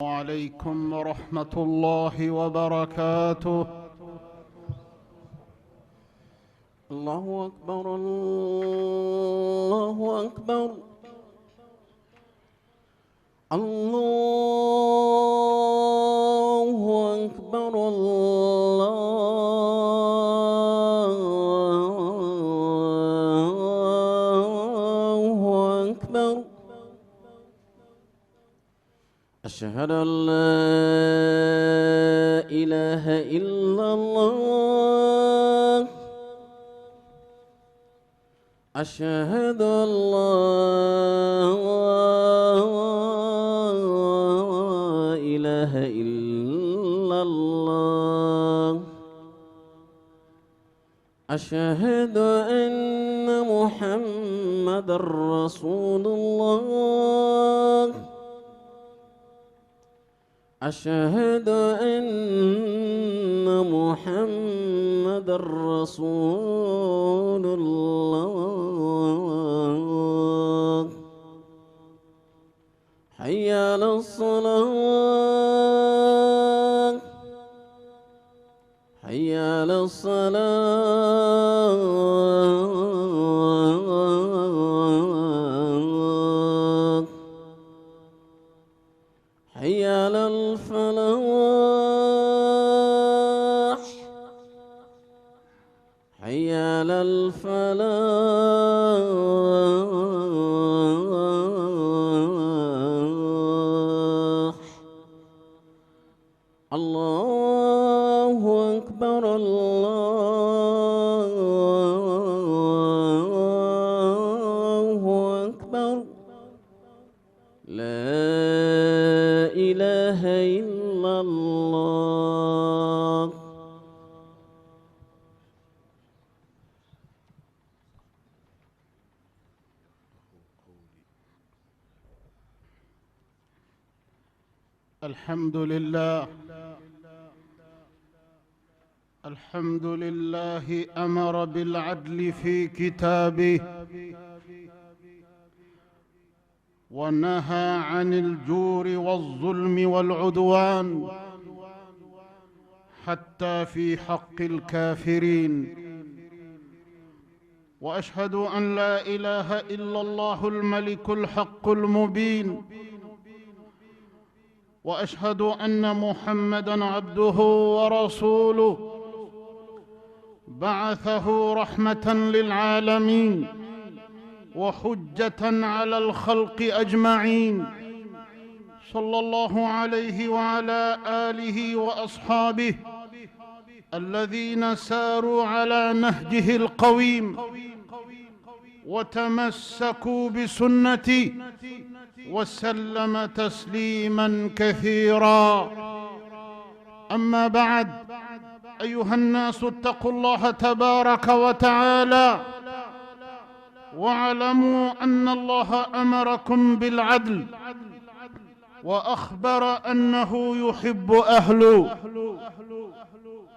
عليكم ورحمة الله وبركاته. الله أكبر الله أكبر الله أكبر الله أكبر. أشهد أن لا إله إلا الله. أشهد أن لا إله إلا الله. أشهد أن محمد رسول الله. أشهد أن محمد رسول الله. حي على الصلاة حي على الصلاة حي على الفلاح حي على الفلاح. الله أكبر الله أكبر. لا إله إلا الله. الحمد لله الحمد لله أمر بالعدل في كتابه ونهى عن الجور والظلم والعدوان حتى في حق الكافرين. وأشهد أن لا إله إلا الله الملك الحق المبين. وأشهد أن محمدًا عبده ورسوله بعثه رحمة للعالمين وحجة على الخلق أجمعين، صلى الله عليه وعلى آله وأصحابه الذين ساروا على نهجه القويم وتمسكوا بسنته وسلم تسليماً كثيراً. أما بعد، أيها الناس اتقوا الله تبارك وتعالى واعلموا أن الله أمركم بالعدل وأخبر أنه يحب أهله.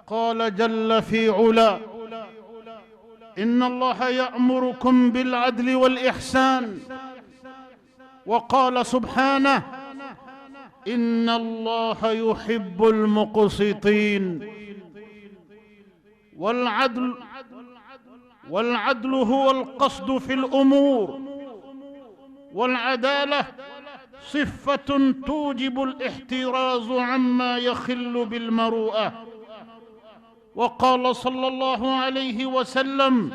قال جل في علا: إن الله يأمركم بالعدل والإحسان. وقال سبحانه: إن الله يحب المقسطين. والعدل هو القصد في الأمور، والعدالة صفة توجب الاحتراز عما يخل بالمروءة. وقال صلى الله عليه وسلم: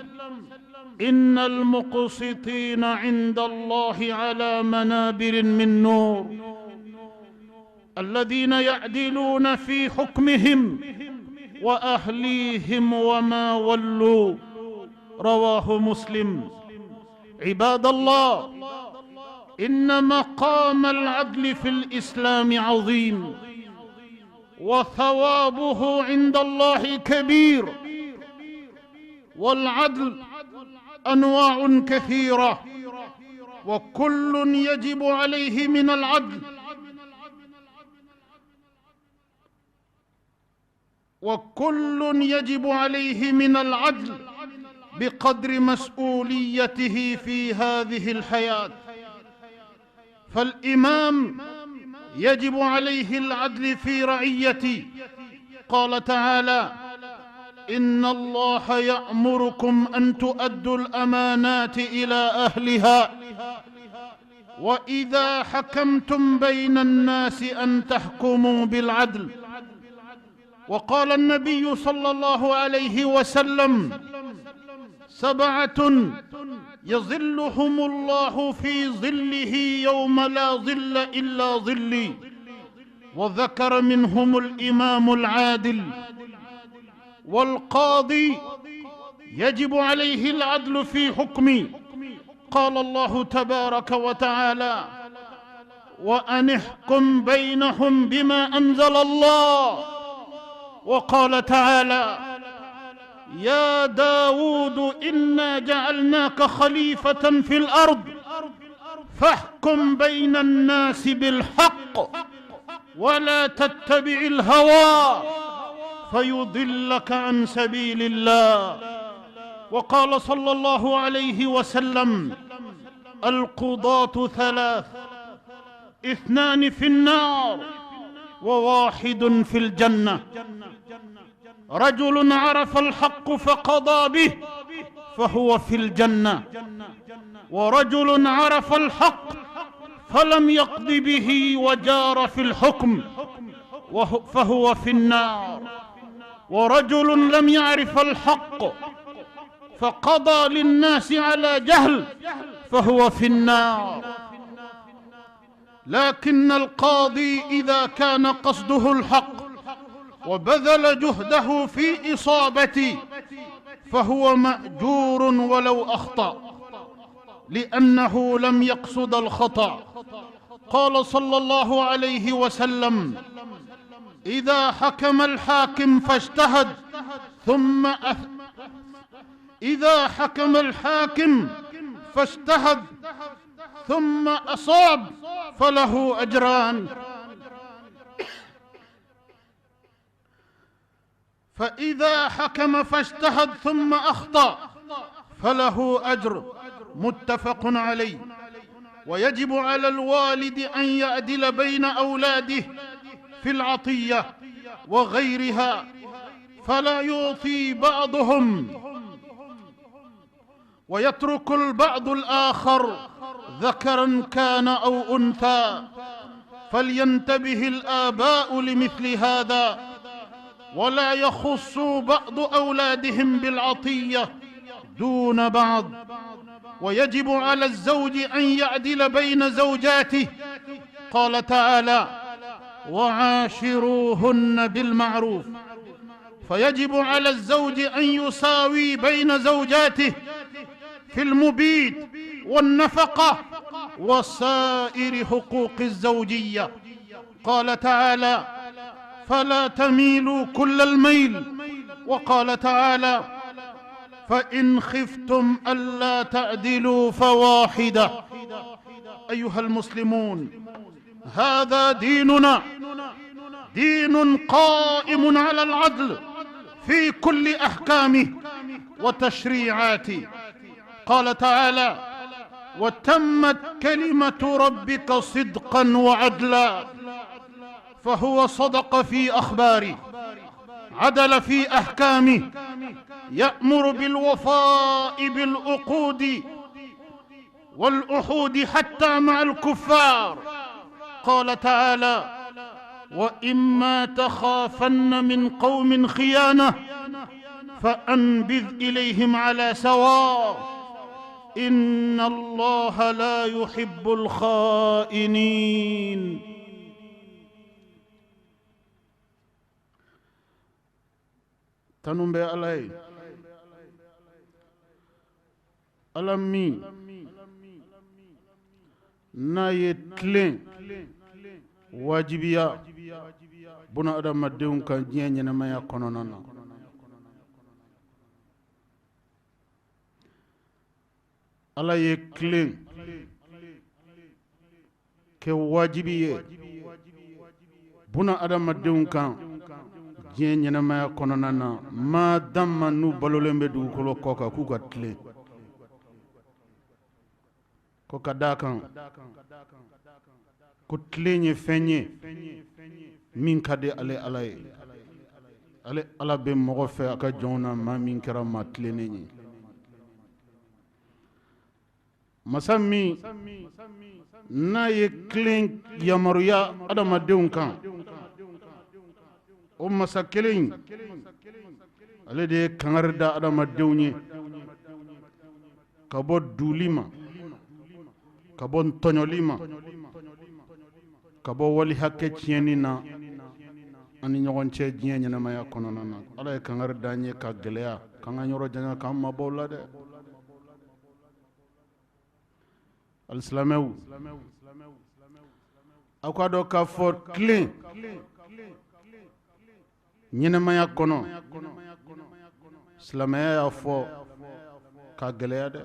إن المقسطين عند الله على منابر من نور، الذين يعدلون في حكمهم وأهليهم وما ولوا. رواه مسلم. عباد الله، إن مقام العدل في الإسلام عظيم وثوابه عند الله كبير. والعدل أنواع كثيرة، وكل يجب عليه من العدل بقدر مسؤوليته في هذه الحياة. فالإمام يجب عليه العدل في رعيته. قال تعالى: إن الله يأمركم أن تؤدوا الأمانات إلى أهلها وإذا حكمتم بين الناس أن تحكموا بالعدل. وقال النبي صلى الله عليه وسلم: 7 يظلهم الله في ظله يوم لا ظل إلا ظلي. وذكر منهم الإمام العادل والقاضي يجب عليه العدل في حكمه. قال الله تبارك وتعالى: وأن احكم بينهم بما أنزل الله. وقال تعالى: يا داود إنا جعلناك خليفة في الأرض فاحكم بين الناس بالحق ولا تتبع الهوى فيضلك عن سبيل الله. وقال صلى الله عليه وسلم: القضاة 3، 2 في النار و1 في الجنة. رجل عرف الحق فقضى به فهو في الجنة، ورجل عرف الحق فلم يقض به وجار في الحكم فهو في النار. ورجل لم يعرف الحق فقضى للناس على جهل فهو في النار. لكن القاضي إذا كان قصده الحق وبذل جهده في إصابته فهو مأجور ولو أخطأ، لأنه لم يقصد الخطأ. قال صلى الله عليه وسلم: إذا حكم الحاكم فاجتهد ثم أصاب فله أجران، فإذا حكم فاجتهد ثم أخطأ فله أجر. متفق عليه. ويجب على الوالد أن يعدل بين أولاده في العطية وغيرها، فلا يعطي بعضهم ويترك البعض الآخر ذكرا كان أو أنثى. فلينتبه الآباء لمثل هذا ولا يخصوا بعض أولادهم بالعطية دون بعض. ويجب على الزوج أن يعدل بين زوجاته. قال تعالى: وعاشروهن بالمعروف. فيجب على الزوج أن يساوي بين زوجاته في المبيت والنفقة وسائر حقوق الزوجية. قال تعالى: فلا تميلوا كل الميل. وقال تعالى: فإن خفتم ألا تعدلوا فواحدة. أيها المسلمون، هذا ديننا، دين قائم على العدل في كل أحكامه وتشريعاته. قال تعالى: وتمت كلمة ربك صدقا وعدلا. فهو صدق في أخباره، عدل في أحكامه، يأمر بالوفاء بالعقود والعهود حتى مع الكفار. قال تعالى: وإما تخافن من قوم خيانة فأنبذ إليهم على سواء إن الله لا يحب الخائنين. تنبي علي ألمي نايتلين واجبيا بنا أدام مدون كان جينينا ما يكوننا. ala ye kilen ke wajibi ye buna adamadenw kan diɲɛ ɲɛnamaya kɔnɔna na ma damma n'u balolen bɛ dugukolo kɔ kan k'u ka tilen ko ka da kan ko tilen ye fɛn ye min ka di ale ala ye ale ala bɛ mɔgɔ fɛ a ka jɔnw na maa min kɛra maa tilennen ye masa min n'a ye tilen yamaruya adamadenw kan o masa kelen ale de ye kangari da adamadenw ye ka bɔ duuli ma ka bɔ ntɔɲɔli ma ka bɔ wali hakɛ tiɲɛni na ani ɲɔgɔn cɛ diɲɛ ɲɛnamaya kɔnɔna na ala ye kangari da an ye ka gɛlɛya k'an ka yɔrɔ janya k'an mabɔw la dɛ alisilamɛw aw k'a dɔn k'a fɔ tilen ɲɛnamaya kɔnɔ silamɛya y'a fɔ ka gɛlɛya dɛ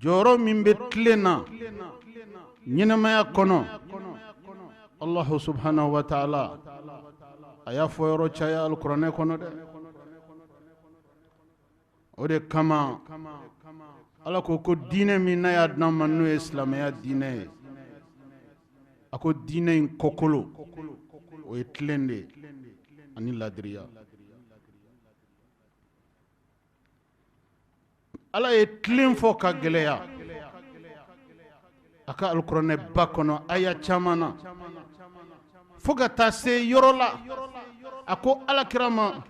jɔyɔrɔ min bɛ tilen na ɲɛnamaya kɔnɔ Allahu subhanahu wa ta'ala a y'a fɔ yɔrɔ caya alikuranɛ kɔnɔ dɛ o de kama ala ko diinɛ min n'a y'a d'an ma n'o ye silamɛya diinɛ ye a ko diinɛ in kɔkolo o ye tilen de ye ani ladiriya ala ye tilen fɔ ka gɛlɛya a ka alikuranɛ ba kɔnɔ aya caman na fo ka taa se yɔrɔ la a ko alakira ma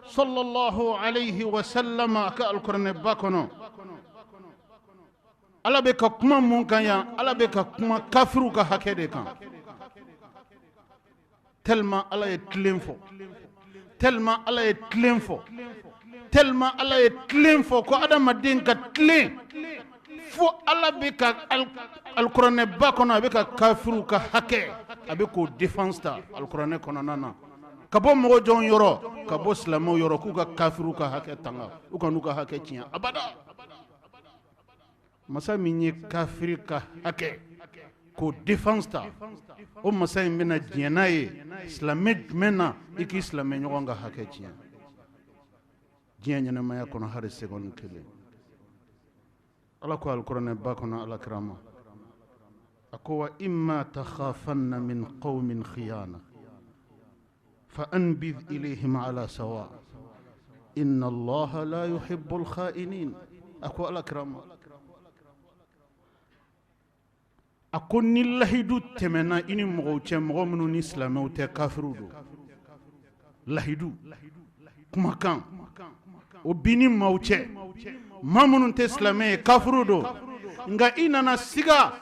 sallallahu alayhi wa sallam a ka alikuranɛ ba kɔnɔ ala bɛ ka kuma mun kan yan ala bɛ ka kuma kafiru ka hakɛ de kan tellement ala ye tilen fɔ tellement ala ye tilen fɔ tellement ala ye tilen fɔ ko adamaden ka tilen fo ala bɛ ka alikuranɛ ba kɔnɔ a bɛ ka kafiru ka hakɛ a bɛ k'o défense ta alikuranɛ kɔnɔna na ka bɔ mɔgɔ jɔn yɔrɔ ka bɔ silamɛw yɔrɔ k'u ka kafiru ka hakɛ tanga u ka n'u ka hakɛ tiɲɛ abada masa min ye kafiri ka hakɛ k'o défense ta o masa in bɛna diɲɛ n'a ye silamɛ jumɛn na i k'i silamɛ ɲɔgɔn ka hakɛ tiɲɛ diɲɛ ɲɛnamaya kɔnɔ hali seconde kelen ala ko alikuranɛ ba kɔnɔ alakira ma a ko wa imma takhafanna min qawmin khiyana fa anbidh ilayhim ala sawa inna allaha la yuhibbu al-kha'inin a ko alakira ma a ko ni lahidu tɛmɛna i ni mɔgɔw cɛ mɔgɔ minnu ni silamɛw tɛ kafiru don lahidu kumakan o bi ni maaw cɛ maa minnu tɛ silamɛ ye kafiru don nka i nana siga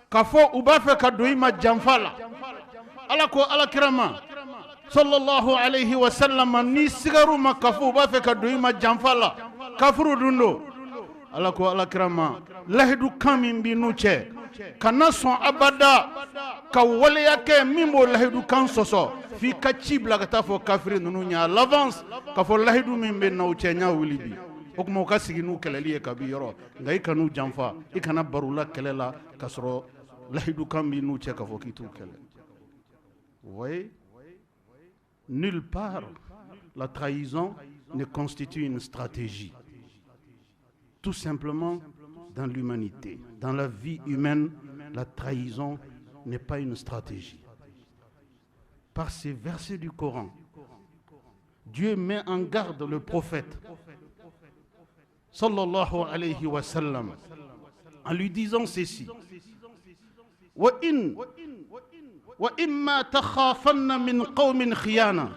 k'a fɔ u b'a fɛ ka don i ma janfa la ala ko alakira ma sallallahu alayhi wa sallam ni sigaru ma k'a fɔ u b'a fɛ ka don i ma janfa la kafiru dun don ala ko alakira ma lahidu kan min b'i n'u cɛ kana sɔn abada ka waleya kɛ min b'o lahidu kan sɔsɔ f'i ka ci bila ka taa fɔ kafiri ninnu ɲɛ à l'avance k'a fɔ lahidu min bɛ n'aw cɛ n y'a wuli bi o tuma u ka sigi n'u kɛlɛli ye kabi yɔrɔ nka i kan'u janfa i kana baro la kɛlɛ la k'a sɔrɔ lahidu kan b'i n'u cɛ k'a fɔ k'i t'u kɛlɛ oui nulle part la trahison ne constitue une stratégie tout simplement dans l'humanité. Dans la vie humaine, la trahison n'est pas une stratégie. Par ces versets du Coran, Dieu met en garde le prophète, sallallahu alayhi wa sallam, en lui disant ceci. وَإِمَّا تَخَافَنَّ مِنْ قَوْمٍ خِيَانَةٍ.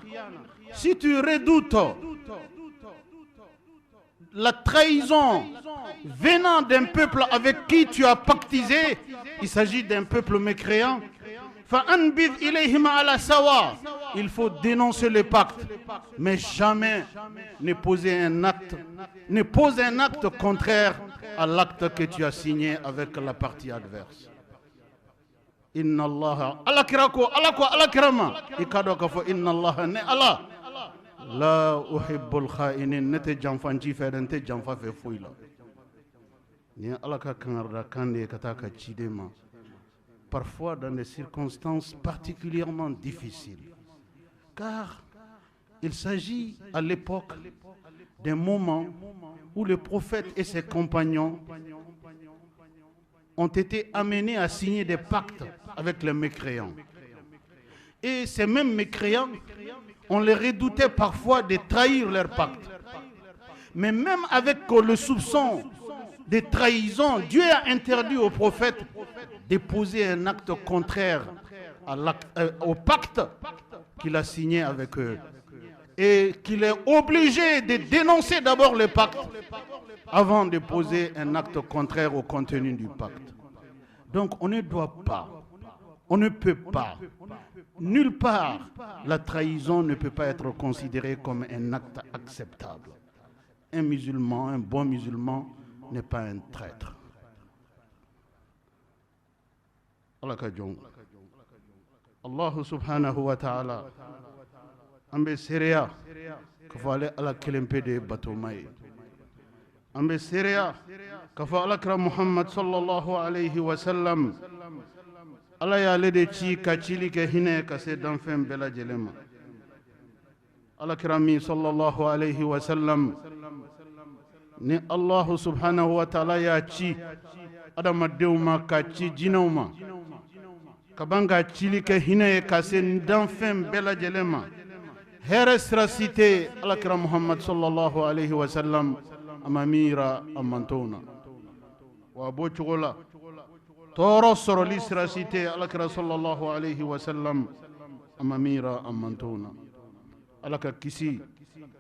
Si tu redoutes la trahison venant d'un peuple avec qui tu as pactisé, il s'agit d'un peuple mécréant, فَأَنْبِذْ إِلَيْهِمْ عَلَى سَوَاءٍ. Il faut dénoncer le pacte, mais jamais ne poser un acte contraire à l'acte que tu as signé avec la partie adverse. Inna Allah alakirama ikado ka fo inna Allah ne Allah la uhibbul kha'inin nete janfanci fe nete janfa fe foila ni Allah ka kangarda kande kata ka chidema parfois dans des circonstances particulièrement difficiles car il s'agit à l'époque d'un moment où le prophète et ses compagnons ont été amenés à signer des pactes avec les mécréants. Et ces mêmes mécréants, on les redoutait parfois de trahir leur pacte. Mais même avec le soupçon de trahison, Dieu a interdit au prophète de poser un acte contraire au pacte qu'il a signé avec eux. Et qu'il est obligé de dénoncer d'abord le pacte avant de poser un acte contraire au contenu du pacte. Donc on ne doit pas, on ne peut pas, nulle part, la trahison ne peut pas être considérée comme un acte acceptable. Un musulman, un bon musulman, n'est pas un traître. Allah subhanahu wa ta'ala ambe sereya kafa ale ala kelempe de batomai ambe sereya kafa alakra Muhammad sallallahu alayhi wa sallam ala ya le de ci ka cili ke hine ka se danfem bela jelema alakra mi sallallahu alayhi wa sallam ni Allah subhanahu wa ta'ala ya ci adama dewma ka ci jinawma kabanga cili ke hine ka se danfem bela jelema here sira cité alakira Muhammad sallallahu alayhi wa sallam amamira amantona wa bo cogola toro soroli sira cité alakira sallallahu alayhi wa sallam amamira amantona alaka kisi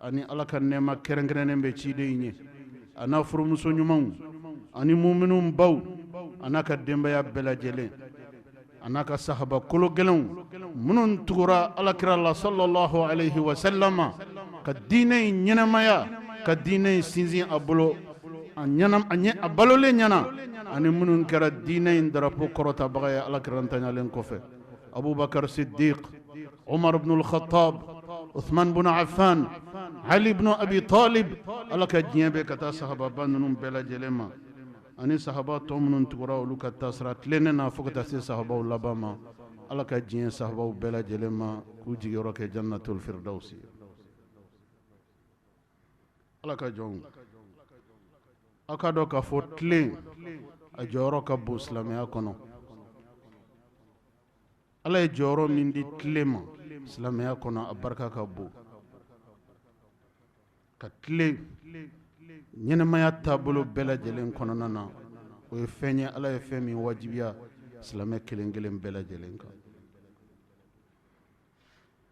ani alaka nema kerengrenen be cide ñe ana furumuso ñumanw ani muminum baw anaka dembaya bela jele anaka sahaba kolo gelen munun tugura alakira la sallallahu alayhi wa sallama ka diine ñenamaya ka diine sinzin abolo ñanam anye abalole ñana ani munun kera diine drapo korota bagaya alakira ntanyalen kofe abubakar siddiq umar ibn al-khattab uthman ibn affan ali ibn abi talib alaka jiebe kata sahaba banunum bela jelema ani sahaba tomunun tugura olu ka tasra tlenena fokata se sahaba labama alaka jien sahaba bela jelema ku jigoro ke jannatul firdausi alaka jong akado ka fotle a joro ka buslame akono ala joro mindi tlema islame akono abarka ka bu ka tle ñenamaya taabolo bela jelen konona na o ye feñe ala ye femi wajibiya silamɛ kelen kelen bela jelen kan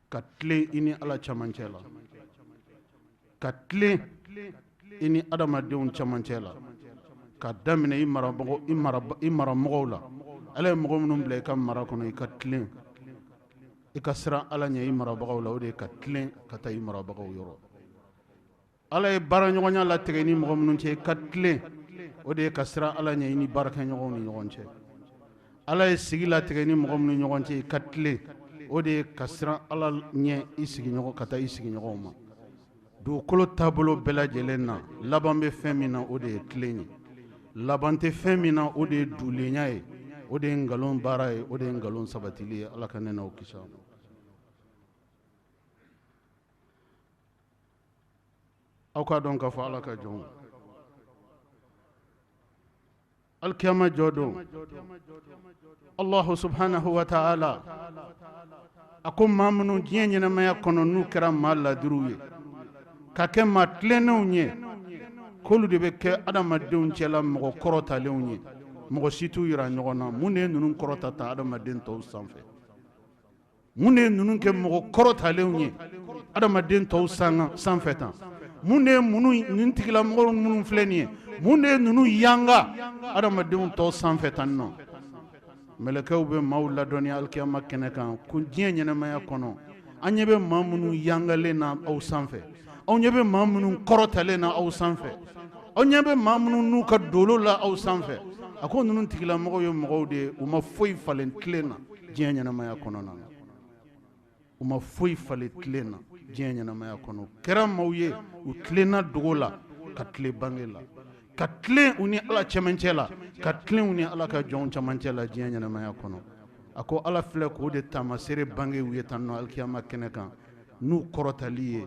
ka tile ini ala camancɛ la ka tile ini adamadenw camancɛ la ka daminɛ i maramɔgɔw la ala ye mɔgɔ minnu bila i ka mara kɔnɔ i ka tile i ka siran ala ɲɛ i marabagaw la o de ye ka tile ka taa i marabagaw yɔrɔ ala ye baara ɲɔgɔnya latigɛ ni mɔgɔ minnu cɛ ka tile o de ye ka siran ala ɲɛ i ni baarakɛɲɔgɔnw ni ɲɔgɔn cɛ ala ye sigi latigɛ ni mɔgɔ minnu ni ɲɔgɔn cɛ ka tile o de ye ka siran ala ɲɛ i sigiɲɔgɔn ka taa i sigiɲɔgɔnw ma dugukolo taabolo bɛɛ lajɛlen na laban bɛ fɛn min na o de ye tilen ye laban tɛ fɛn min na o de ye dulenya ye o de ye nkalon baara ye o de ye nkalon sabatili ye ala ka ne n'aw kisi a ma aw k'a dɔn k'a fɔ ala ka jɔnw alikiyama jɔ don allahu subhanahu wa ta'ala a ko maa minnu diɲɛ ɲɛnamaya kɔnɔ n'u kɛra maa ladiruw ye ka kɛ maa tilennenw ye k'olu de bɛ kɛ adamadenw cɛla mɔgɔ kɔrɔtalenw ye mɔgɔ si t'u yira ɲɔgɔn na mun de ye ninnu kɔrɔta ta adamaden tɔw sanfɛ mun de ye ninnu kɛ mɔgɔ kɔrɔtalenw ye adamaden tɔw sanfɛ tan mun de ye nin tigilamɔgɔ minnu filɛ nin ye mun de ye ninnu yanga adamadenw tɔw sanfɛ tan nɔ mɛlɛkɛw bɛ maaw ladɔnniya alikiyama kɛnɛ kan ko diɲɛ ɲɛnamaya kɔnɔ an ɲɛ bɛ maa minnu yangalen na aw sanfɛ aw ɲɛ bɛ maa minnu kɔrɔtalen na aw sanfɛ aw ɲɛ bɛ maa minnu n'u ka dolo la aw sanfɛ a ko ninnu tigilamɔgɔw ye mɔgɔw de ye u ma foyi falen tilen na diɲɛ ɲɛnamaya kɔnɔna na u ma foyi falen tilen na diɲɛ ɲɛnamaya kɔnɔ kɛra maaw ye u tilenna dogo la ka tile bange la ka tilen u ni ala cɛmancɛ la ka tilen u ni ala ka jɔnw cɛmancɛ la diɲɛ ɲɛnamaya kɔnɔ a ko ala filɛ k'o de taamasere bange u ye tan nɔ alikiyama kɛnɛ kan n'u kɔrɔtali ye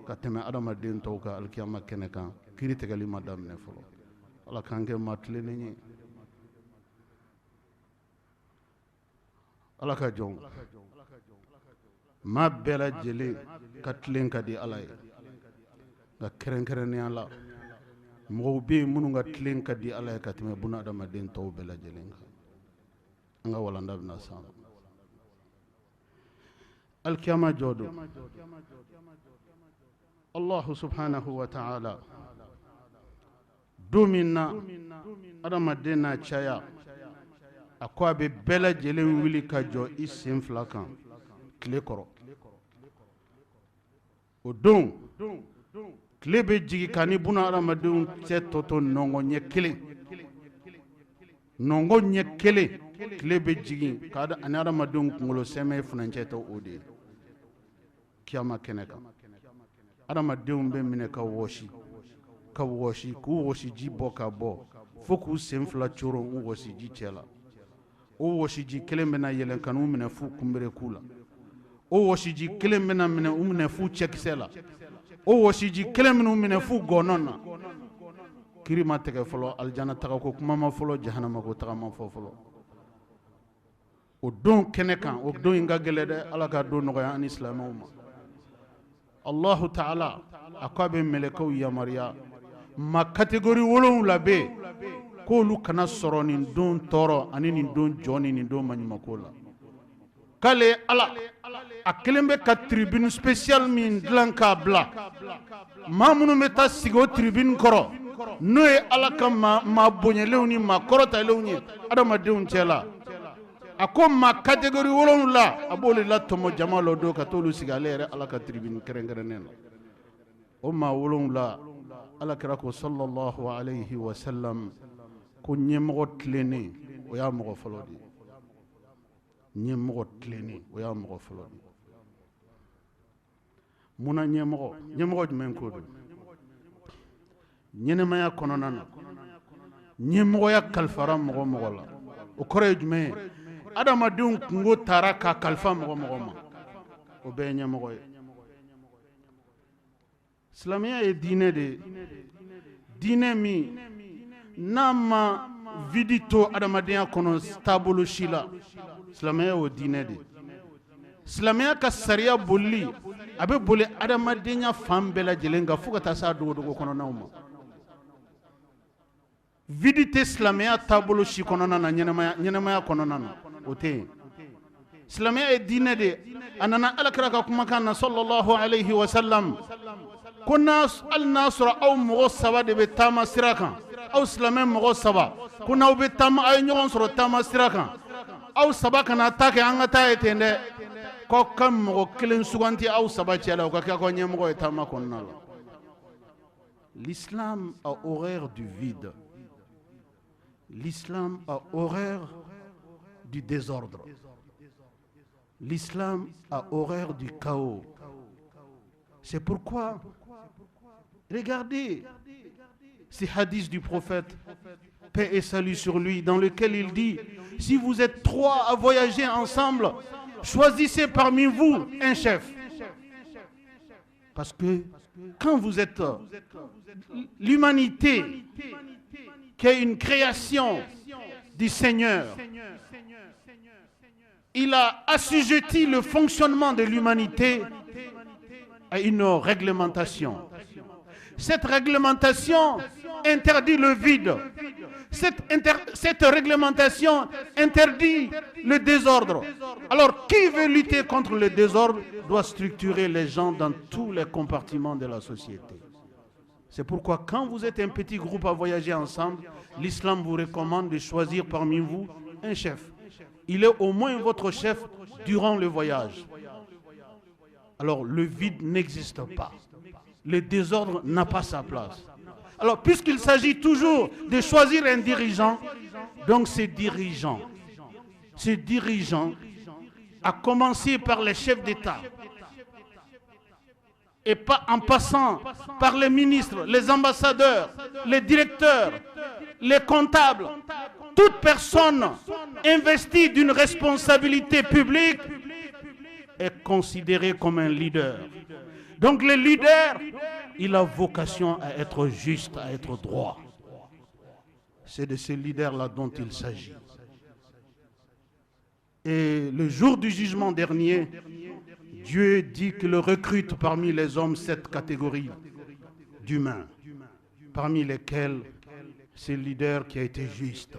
ka tɛmɛ adamaden tɔw ka alikiyama kɛnɛ kan kiiri tigɛli ma daminɛ fɔlɔ ala k'an kɛ maa tilennen ye ala ka jɔn maa bɛɛ lajɛlen ka tilen ka di ala ye nka kɛrɛnkɛrɛnnenya la mɔgɔw bɛ yen minnu ka tilen ka di ala ye ka tɛmɛ buna adamaden tɔw bɛɛ lajɛlen kan an ka walanda bɛna s'an ma alikiyama jɔ don Allahu subhanahu wa ta'ala don min na adamaden n'a caya a ko a bɛ bɛɛ lajɛlen wuli ka jɔ i sen fila kan tile kɔrɔ o don tile bɛ jigin ka ni buna adamadenw cɛ tɔtɔ nɔngɔ ɲɛ kelen nɔngɔ ɲɛ kelen tile bɛ jigin ka ani adamadenw kunkolo sɛmɛ furancɛ tɛ o de ye kiyama kɛnɛ kan adamadenw bɛ minɛ ka wɔsi k'u wɔsiji bɔ ka bɔ fo k'u sen fila coro u wɔsiji cɛ la o wɔsiji kelen bɛna yɛlɛn ka n'u minɛ fu kunbere k'u la o wɔsiji kelen bɛna minɛ u minɛ fu cɛkisɛ la o wɔsiji kelen minnu minɛ fu gɔnɔn na kiri ma tigɛ fɔlɔ alijana taga ko kuma ma fɔlɔ jahanama ko taga ma fɔ fɔlɔ o don kɛnɛ kan o don in ka gɛlɛ dɛ ala ka don nɔgɔya ani silamɛw ma Allahu ta'ala a ko a bɛ mɛlɛkɛw yamariya ma catégorie 7 bɛ yen k'olu kana sɔrɔ nin don tɔɔrɔ ani nin don jɔ ni nin don maɲumako la k'ale ala a kelen bɛ ka tribune spéciale min dilan k'a bila maa minnu bɛ taa sigi o tribune kɔrɔ n'o ye ala ka maa bonyalenw ni maa kɔrɔtalenw ye adamadenw cɛ la a ko maa catégorie 7 a b'olu la tɔmɔ jama la o don ka t'olu sigi ale yɛrɛ ala ka tribune kɛrɛnkɛrɛnnen na o maa 7 ala kira ko sallallahu alayhi wa sallam ko ɲɛmɔgɔ tilennen o y'a mɔgɔ fɔlɔ de ye ɲɛmɔgɔ tilennen o y'a mɔgɔ fɔlɔ de ye munna ɲɛmɔgɔ jumɛn ko don ɲɛnɛmaya kɔnɔna na ɲɛmɔgɔya kalifara mɔgɔ la o kɔrɔ ye jumɛn ye adamadenw kungo taara ka kalifa mɔgɔ ma o bɛɛ ye ɲɛmɔgɔ ye silamɛya ye diinɛ de ye diinɛ min n'a ma vidi to adamadenya kɔnɔ taabolo si la silamɛya y'o diinɛ de ye silamɛya ka sariya bolili a bɛ boli adamadenya fan bɛɛ lajɛlen kan fo ka taa se a dogodogo kɔnɔnaw ma vidi tɛ silamɛya taabolo si kɔnɔna na ɲɛnɛmaya kɔnɔna na o tɛ yen silamɛya ye diinɛ de ye a nana alakira ka kumakan na sallallahu alayhi wa sallam ko hali n'a sɔrɔ aw mɔgɔ 3 de bɛ taama sira kan aw silamɛ mɔgɔ 3 ko n'aw bɛ taama aw ye ɲɔgɔn sɔrɔ taama sira kan aw 3 kana taa kɛ an ka taa ye ten dɛ k'aw ka mɔgɔ 1 suganti aw 3 cɛ la o ka kɛ aw ɲɛmɔgɔ ye taama kɔnɔna la l'islam a horreur du vide. L'islam a horreur du désordre. L'islam a horreur du chaos. C'est pourquoi, regardez ces hadiths du prophète, paix et salut sur lui, dans lequel il dit, si vous êtes 3 à voyager ensemble, choisissez parmi vous un chef. Parce que quand vous êtes l'humanité, qui est une création du Seigneur, il a assujetti le fonctionnement de l'humanité à une réglementation. Cette réglementation interdit le vide. Cette réglementation interdit le désordre. Alors, qui veut lutter contre le désordre doit structurer les gens dans tous les compartiments de la société. C'est pourquoi quand vous êtes un petit groupe à voyager ensemble, l'islam vous recommande de choisir parmi vous un chef. Il est au moins votre chef durant le voyage. Alors le vide n'existe pas. Le désordre n'a pas sa place. Alors puisqu'il s'agit toujours de choisir un dirigeant, donc ces dirigeants, à commencer par les chefs d'État, et pas en passant par les ministres, les ambassadeurs, les directeurs, les comptables, toute personne investie d'une responsabilité publique est considérée comme un leader. Donc le leader, il a vocation à être juste, à être droit. C'est de ce leader-là dont il s'agit. Et le jour du jugement dernier, Dieu dit qu'il recrute parmi les hommes 7 catégories d'humains, parmi lesquels c'est le leader qui a été juste,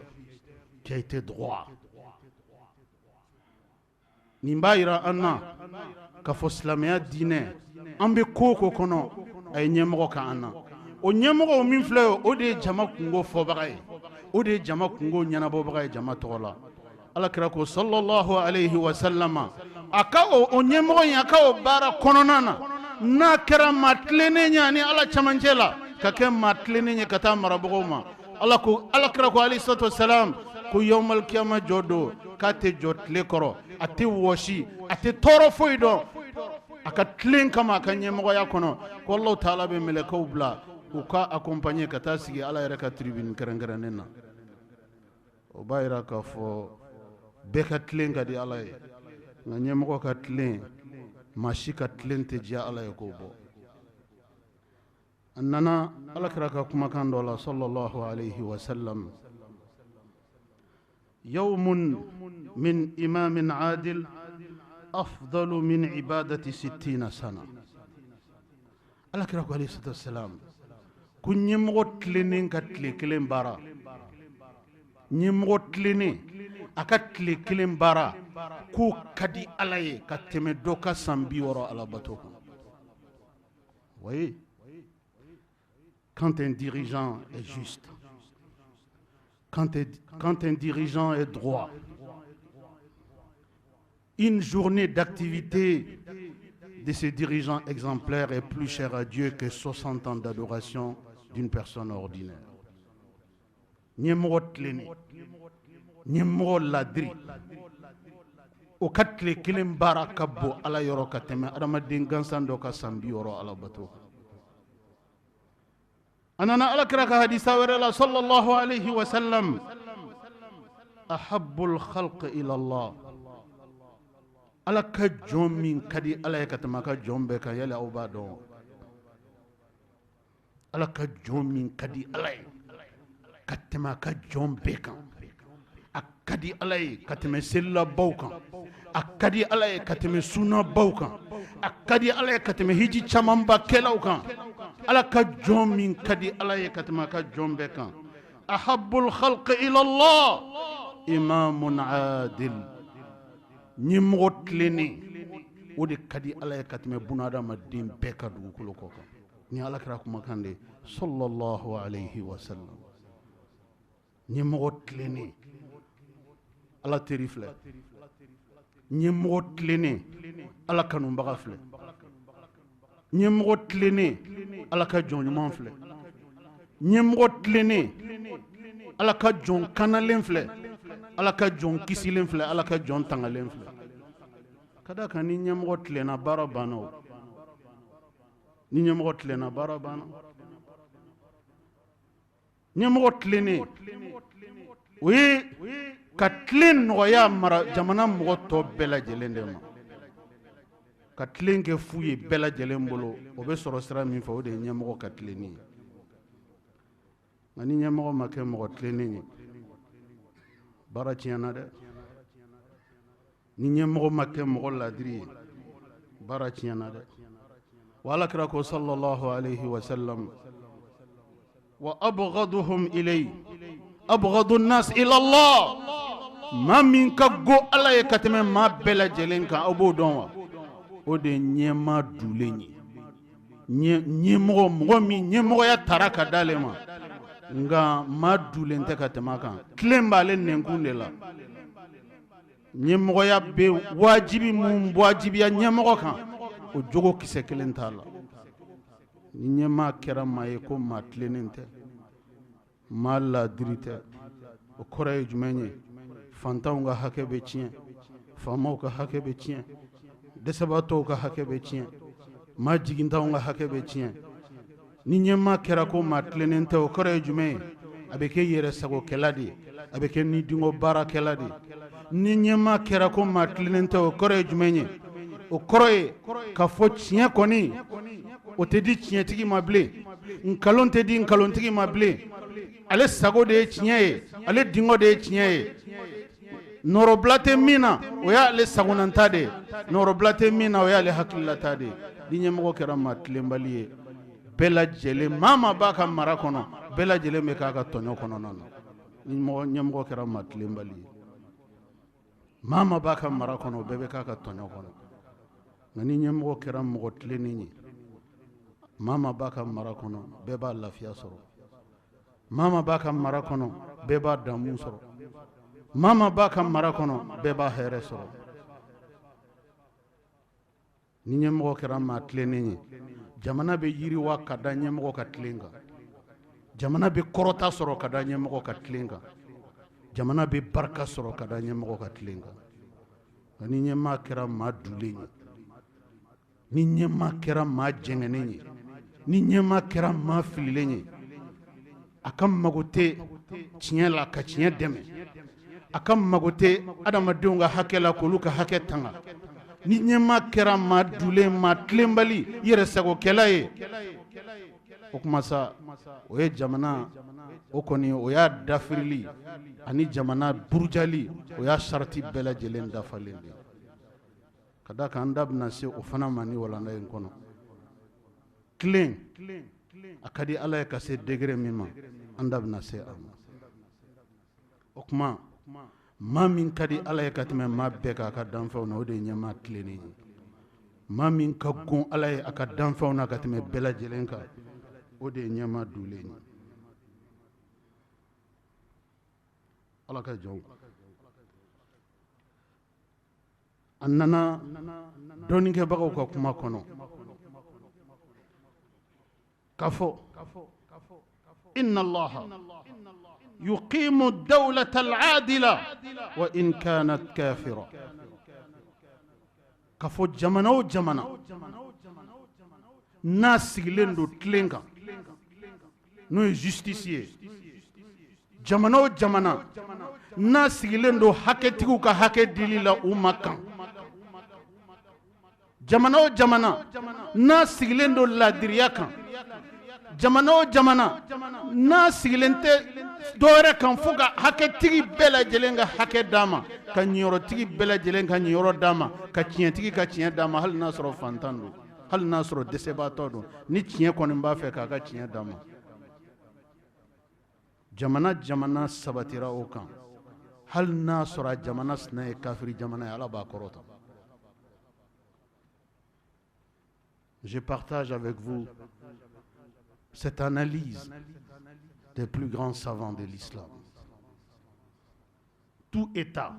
qui a été droit. Nimbaira anna kafo silamɛya diinɛ an bɛ ko kɔnɔ a ye ɲɛmɔgɔ ka an na o ɲɛmɔgɔ min filɛ o de ye jama kungo fɔbaga ye o de ye jama kungo ɲɛnabɔbaga ye jama tɔgɔ la alakira ko sallallahu alayhi wa sallama a ka o ɲɛmɔgɔ in a ka o baara kɔnɔna na n'a kɛra maa tilennen ye ani ala camancɛ la ka kɛ maa tilennen ye ka taa marabagaw ma alakira ko alayhi salatu wasalam ko yawmal kiyama jɔ don k'a tɛ jɔ tile kɔrɔ a tɛ wɔsi a tɛ tɔɔrɔ foyi dɔn a ka tilen kama a ka ɲɛmɔgɔya kɔnɔ ko Allahu taala bɛ mɛlɛkɛw bila u ka accompagner ka taa sigi ala yɛrɛ ka tribune kɛrɛnkɛrɛnnen na o b'a yira k'a fɔ bɛɛ ka tilen ka di ala ye nka ɲɛmɔgɔ ka tilen maa si ka tilen tɛ diya ala ye k'o bɔ a nana alakira ka kumakan dɔ la sallallahu alayhi wa sallam يوم من إمام عادل أفضل من عبادة 60 سنة على كرة عليه الصلاة والسلام كن يمغط لنين كتلي كلم بارا يمغط لنين أكتلي كلم بارا كو كدي علي كتم دوكا سامبي ورا على باتوكم. Oui, quand un dirigeant est juste, quand un dirigeant est droit, une journée d'activité de ces dirigeants exemplaires est plus chère à Dieu que 60 ans d'adoration d'une personne ordinaire. Nyemro tleni, nyemro ladri, o katle kilim barakabo ala yoro kateme adama dingansando ka sambi yoro ala bato. أنا أذكرك حديث ورلا صلى الله عليه وسلم أحب الخلق إلى الله على كجوم من كدي على كتما كجوم بك يلا أوبادو على كجوم من كدي على كتما كجوم بك أكدي على كتما سلا بوكا أكدي على كتما سونا بوكا أكدي على كتما هيجي تشامبا كلاوكا على كجوم من كدي على كتما كجوم بكا أحب الخلق إلى الله إمام عادل نموت لني ودي كدي على كتما بنادى مدين بكا دوكلو كوكا ني على كراكم كاندي صلى الله عليه وسلم نموت لني على تريفله نموت لني على كانوا بغافله ñemgo tlene ala ka jon man fle ñemgo tlene ala ka jon kanalen fle ala ka jon kisilen fle ala ka jon tangalen fle kada kan ni ñemgo tlena barabano ni ñemgo tlena barabano ñemgo tlene oui ka tlen no ya mara jamana mo to bela jelendema ka tilen kɛ fu ye bɛɛ lajɛlen bolo o bɛ sɔrɔ sira min fɛ o de ye ɲɛmɔgɔ ka tilenni ye nka ni ɲɛmɔgɔ ma kɛ mɔgɔ tilennen ye baara tiɲɛna dɛ ni ɲɛmɔgɔ ma kɛ mɔgɔ ladiri ye baara tiɲɛna dɛ wa alakira ko sallallahu alayhi wa sallam wa abghaduhum ilay abghadu nnas ila Allah maa min ka go ala ye ka tɛmɛ maa bɛɛ lajɛlen kan aw b'o dɔn wa o de ɲɛma dulen ye ɲɛmɔgɔ mɔgɔ min ɲɛmɔgɔya tara ka d'ale ma nka maa dulen tɛ ka tɛmɛ a kan tilen b'ale nɛnkun de la ɲɛmɔgɔya bɛ wajibi mun wajibiya ɲɛmɔgɔ kan o jogo kisɛ kelen t'a la ni ɲɛma kɛra maa ye ko maa tilennen tɛ maa ladiri tɛ o kɔrɔ ye jumɛn ye fantanw ka hakɛ bɛ tiɲɛ faamaw ka hakɛ bɛ tiɲɛ dɛsɛbaatɔw ka hakɛ bɛ tiɲɛ maa jigintanw ka hakɛ bɛ tiɲɛ ni ɲɛmaa kɛra ko maa tilennen tɛ o kɔrɔ ye jumɛn ye a bɛ kɛ yɛrɛ sagokɛla de ye a bɛ kɛ nidingo baarakɛla de ye ni ɲɛmaa kɛra ko maa tilennen tɛ o kɔrɔ ye jumɛn ye o kɔrɔ ye ka fɔ tiɲɛ kɔni o tɛ di tiɲɛtigi ma bilen nkalon tɛ di nkalontigi ma bilen ale sago de ye tiɲɛ ye ale dingo de ye tiɲɛ ye noroblate mina o y'ale sagonanta de noroblate mina o y'ale hakililata de ni ɲɛmɔgɔ kɛra maa tilenbali ye bɛɛ lajɛlen maa ma b'a ka mara kɔnɔ bɛɛ lajɛlen bɛ k'a ka tɔɲɔ kɔnɔna na ni ɲɛmɔgɔ kɛra maa tilenbali ye maa ma b'a ka mara kɔnɔ bɛɛ bɛ k'a ka tɔɲɔ kɔnɔ nka ni ɲɛmɔgɔ kɛra mɔgɔ tilennen ye maa ma b'a ka mara kɔnɔ bɛɛ b'a lafiya sɔrɔ maa ma b'a ka mara kɔnɔ bɛɛ b'a damu sɔrɔ maa ma b'a ka mara kɔnɔ bɛɛ b'a hɛrɛ sɔrɔ ni ɲɛmɔgɔ kɛra maa tilennen ye jamana bɛ yiriwa ka da ɲɛmɔgɔ ka tilen kan jamana bɛ kɔrɔta sɔrɔ ka da ɲɛmɔgɔ ka tilen kan jamana bɛ barika sɔrɔ ka da ɲɛmɔgɔ ka tilen kan nka ni ɲɛmaa kɛra maa dulen ye ni ɲɛmaa kɛra maa jɛngɛnen ye ni ɲɛmaa kɛra maa fililen ye a ka mago tɛ tiɲɛ la ka tiɲɛ dɛmɛ a ka mago tɛ adamadenw ka hakɛ la k'olu ka hakɛ tanga ni ɲɛmaa kɛra maa dulen maa tilenbali yɛrɛ sagokɛla ye o kuma sa o ye jamana o kɔni o y'a dafirili ani jamana burujali o y'a sarati bɛɛ lajɛlen dafalen de ka da kan an da bɛna se o fana ma ni walanda in kɔnɔ tilen a ka di ala ye ka se degré min ma an da bɛna se a ma o kuma maa min ka di ala ye ka tɛmɛ maa bɛɛ kan a ka danfɛnw na o de ye ɲɛmaa tilennen ye maa min ka gon ala ye a ka danfɛnw na ka tɛmɛ bɛɛ lajɛlen kan o de ye ɲɛmaa dulen ye ala ka jɔn a nana dɔɔninkɛbagaw ka kuma kɔnɔ k'a fɔ inna allaha yuqimu dawlata al-adila wa in kanat kafira k'a fɔ jamana o jamana n'a sigilen don tilen kan n'o ye justice ye jamana o jamana n'a sigilen don hakɛtigiw ka hakɛ dili la u ma kan jamana o jamana n'a sigilen don laadiriya kan jamana o jamana n'a sigilen tɛ dɔwɛrɛ kan fo ka hakɛtigi bɛɛ lajɛlen ka hakɛ d'a ma ka ɲiyɔrɔtigi bɛɛ lajɛlen ka ɲiyɔrɔ d'a ma ka tiɲɛtigi ka tiɲɛ d'a ma hali n'a sɔrɔ fantan don hali n'a sɔrɔ dɛsɛbaatɔ don ni tiɲɛ kɔni b'a fɛ k'a ka tiɲɛ d'a ma jamana jamana sabatira o kan hali n'a sɔrɔ a jamana sina ye kafiri jamana ye ala b'a kɔrɔta. Je partage avec vous cette analyse des plus grands savants de l'islam. Tout État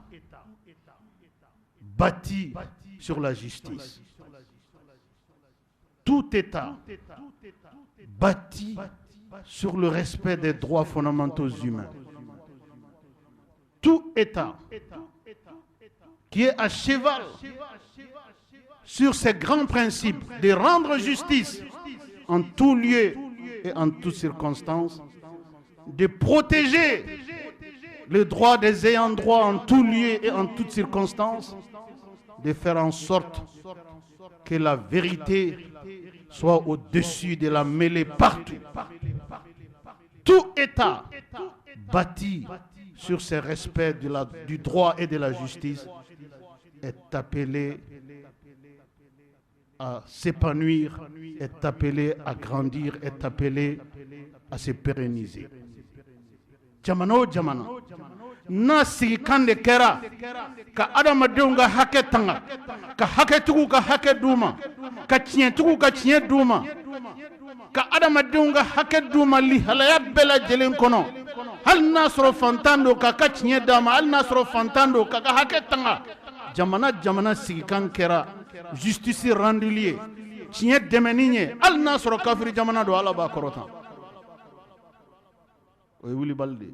bâti sur la justice, tout État bâti sur le respect des droits fondamentaux humains, tout État qui est à cheval sur ces grands principes de rendre justice en tout lieu et en toutes circonstances, de protéger les droits des ayants droit en tout lieu et en toutes circonstances, de faire en sorte que la vérité soit au-dessus de la mêlée partout. Tout État bâti sur ces respects du droit et de la justice est appelé à s'épanouir, est appelé à grandir, est appelé à se pérenniser. Jamana o jamana n'a sigi kan de kɛra ka adamadenw ka hakɛ tanga, ka hakɛtigiw ka hakɛ d'u ma, ka tiɲɛtigiw ka tiɲɛ d'u ma, ka adamadenw ka hakɛ d'u ma lihalaya bɛɛ lajɛlen kɔnɔ, hali n'a sɔrɔ fantan don k'a ka tiɲɛ d'a ma, hali n'a sɔrɔ fantan don k'a ka hakɛ tanga. Jamana jamana sigi kan kɛra justice rendue ye, tiɲɛ dɛmɛni ye, hali n'a sɔrɔ kafiri jamana don ala b'a kɔrɔta. O ye wulibali de ye.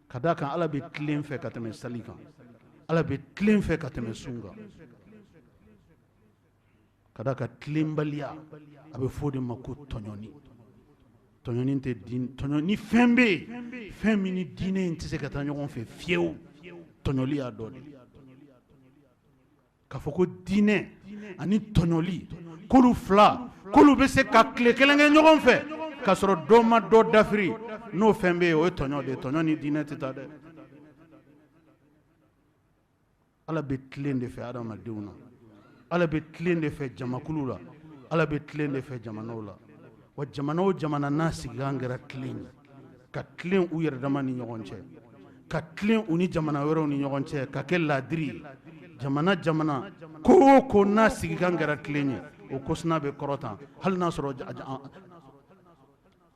Ka d'a kan ala bɛ tilen fɛ ka tɛmɛ sali kan, ala bɛ tilen fɛ ka tɛmɛ sun kan. Ka d'a kan tilenbaliya a bɛ fɔ o de ma ko tɔɲɔni. Tɔɲɔni tɛ diinɛ, tɔɲɔni fɛn bɛ yen, fɛn min ni diinɛ in tɛ se ka taa ɲɔgɔn fɛ fiyewu, tɔɲɔli y'a dɔ de ye. K'a fɔ ko diinɛ ani tɔɲɔli k'olu fila k'olu bɛ se ka tile kelen kɛ ɲɔgɔn fɛ k'a sɔrɔ dɔ ma dɔ dafiri, n'o fɛn bɛ yen o ye tɔɲɔ de ye. Tɔɲɔ ni diinɛ tɛ taa dɛ. ala bɛ tilen de fɛ adamadenw na ala bɛ tilen de fɛ jamakulu la ala bɛ tilen de fɛ jamanaw la wa jamana o jamana n'a sigikan kɛra tilen ye ka tilen u yɛrɛ dama ni ɲɔgɔn cɛ ka tilen u ni jamana wɛrɛw ni ɲɔgɔn cɛ ka kɛ laadiri ye jamana ko o ko n'a sigikan kɛra tilen ye o kosina bɛ kɔrɔtan hali n'a sɔrɔ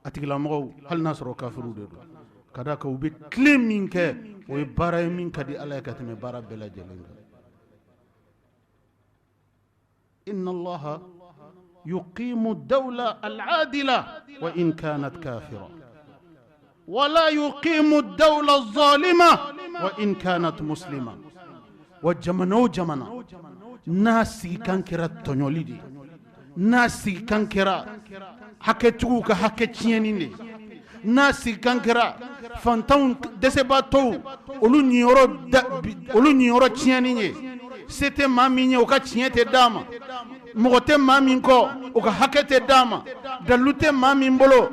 a tigilamɔgɔw hali n'a sɔrɔ kafiruw de don ka da kan u bɛ tilen min kɛ o ye baara ye min ka di ala ye ka tɛmɛ baara bɛɛ lajɛlen kan inna allaha yuqimu dawla al-adila wa in kanat kafira wala yuqimu dawla al-zalima wa in kanat muslima wa jamana o jamana n'a sigikan kɛra tɔɲɔli de n'a sigikan kɛra hakɛtigiw ka hakɛ tiɲɛni de n'a sigikan kɛra fantanw dɛsɛbaatɔw olu niyɔrɔ tiɲɛni ye se tɛ maa min ye o ka tiɲɛ tɛ d'a ma mɔgɔ tɛ maa min kɔ o ka hakɛ tɛ d'a ma dalu tɛ maa min bolo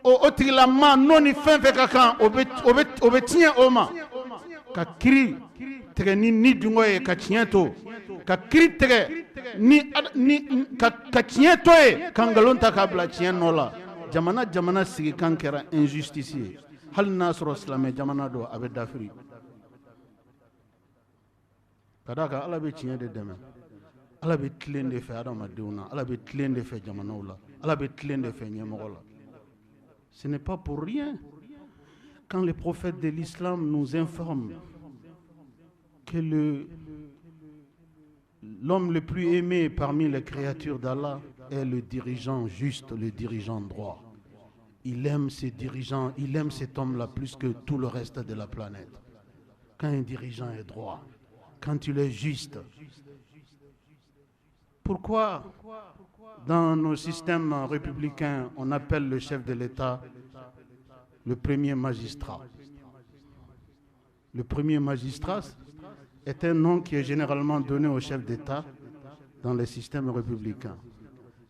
o tigilama n'o ni fɛn fɛn ka kan o bɛ tiɲɛ o ma ka kiri tigɛ ni dungɔ ye ka tiɲɛ to ka kiri tigɛ ka tiɲɛ to ye ka nkalon ta k'a bila tiɲɛ nɔ la jamana sigikan kɛra injustice ye hali n'a sɔrɔ silamɛ jamana don a bɛ dafiri ka d'a kan ala bɛ tiɲɛ de dɛmɛ ala bɛ tilen de fɛ adamadenw na ala bɛ tilen de fɛ jamanaw la ala bɛ tilen de fɛ ɲɛmɔgɔ la ce n'est pas pour rien quand les prophètes de l'islam nous informent que l'homme le plus aimé parmi les créatures d'Allah est le dirigeant juste, le dirigeant droit. Il aime ses dirigeants, il aime cet homme-là plus que tout le reste de la planète. Quand un dirigeant est droit, quand il est juste. Pourquoi dans nos systèmes républicains, on appelle le chef de l'État le premier magistrat? Le premier magistrat est un nom qui est généralement donné au chef d'État dans les systèmes républicains.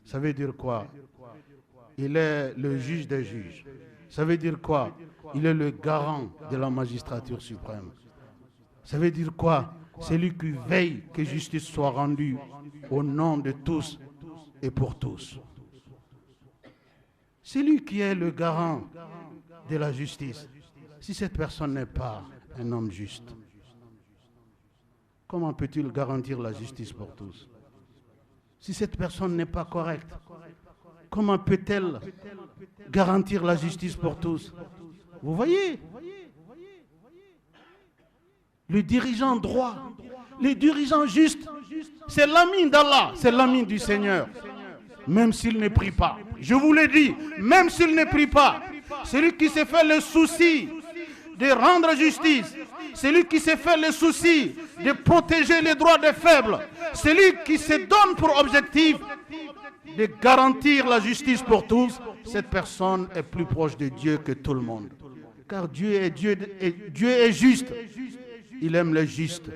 Ça veut dire quoi? Il est le juge des juges. Ça veut dire quoi? Il est le garant de la magistrature suprême. Ça veut dire quoi? C'est lui qui veille que justice soit rendue au nom de tous et pour tous. C'est lui qui est le garant de la justice. Si cette personne n'est pas un homme juste, comment peut-il garantir la justice pour tous? Si cette personne n'est pas correcte, comment peut-elle garantir la justice pour tous? Vous voyez? Le dirigeant droit, le dirigeant juste, c'est l'ami d'Allah, c'est l'ami du Seigneur. Même s'il ne prie pas. Je vous l'ai dit, même s'il ne prie pas, celui qui s'est fait le souci de rendre justice, celui qui s'est fait le souci de protéger les droits des faibles, celui qui se donne pour objectif de garantir la justice pour tous, cette personne est plus proche de Dieu que tout le monde. Car Dieu est juste, il aime le juste.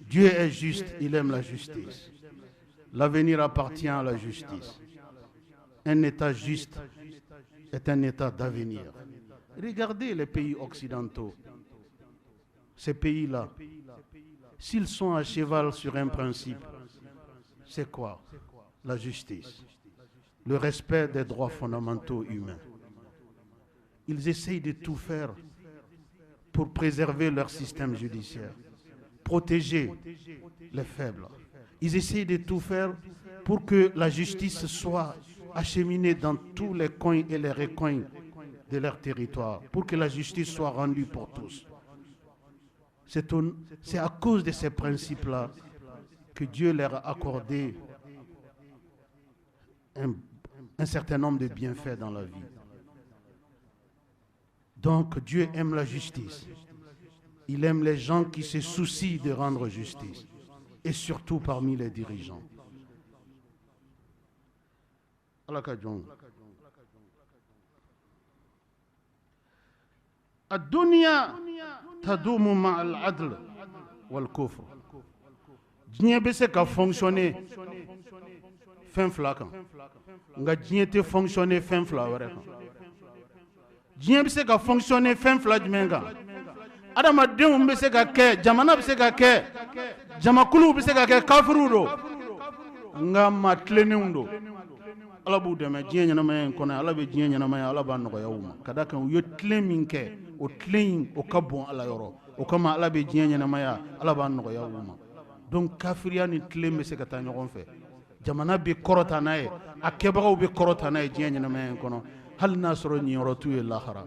Dieu est juste, il aime la justice. L'avenir appartient à la justice. Un État juste est un État d'avenir. Regardez les pays occidentaux. Ces pays-là, s'ils sont à cheval sur un principe, c'est quoi? La justice, le respect des droits fondamentaux humains. Ils essayent de tout faire pour préserver leur système judiciaire, protéger les faibles. Ils essayent de tout faire pour que la justice soit acheminée dans tous les coins et les recoins de leur territoire, pour que la justice soit rendue pour tous. C'est à cause de ces principes-là que Dieu leur a accordé un certain nombre de bienfaits dans la vie. Donc Dieu aime la justice. Il aime les gens qui se soucient de rendre justice, et surtout parmi les dirigeants. الدنيا تدوم مع العدل والكفر. Diɲɛ bɛ se ka fonctionner fɛn fila kan, nka diɲɛ tɛ fonctionner fɛn fila wɛrɛ kan. Diɲɛ bɛ se ka fonctionner fɛn fila jumɛn kan? adamadenw bɛ se ka kɛ jamana bɛ se ka kɛ jamakulu bɛ se ka kɛ kafiru do nka maa tilennenw do ala b'u dɛmɛ diɲɛ ɲɛnamaya in kɔnɔ ala bɛ diɲɛ ɲɛnamaya ala b'a nɔgɔya u ma ka da kan u ye tilen min kɛ o tilen in o ka bon ala yɔrɔ o kama ala bɛ diɲɛ ɲɛnamaya ala b'a nɔgɔya u ma donc kafiriya ni tilen bɛ se ka taa ɲɔgɔn fɛ jamana bɛ kɔrɔta n'a ye a kɛbagaw bɛ kɔrɔta n'a ye diɲɛ ɲɛnamaya in kɔnɔ hali n'a sɔrɔ ɲiyɔrɔ t'u ye lahara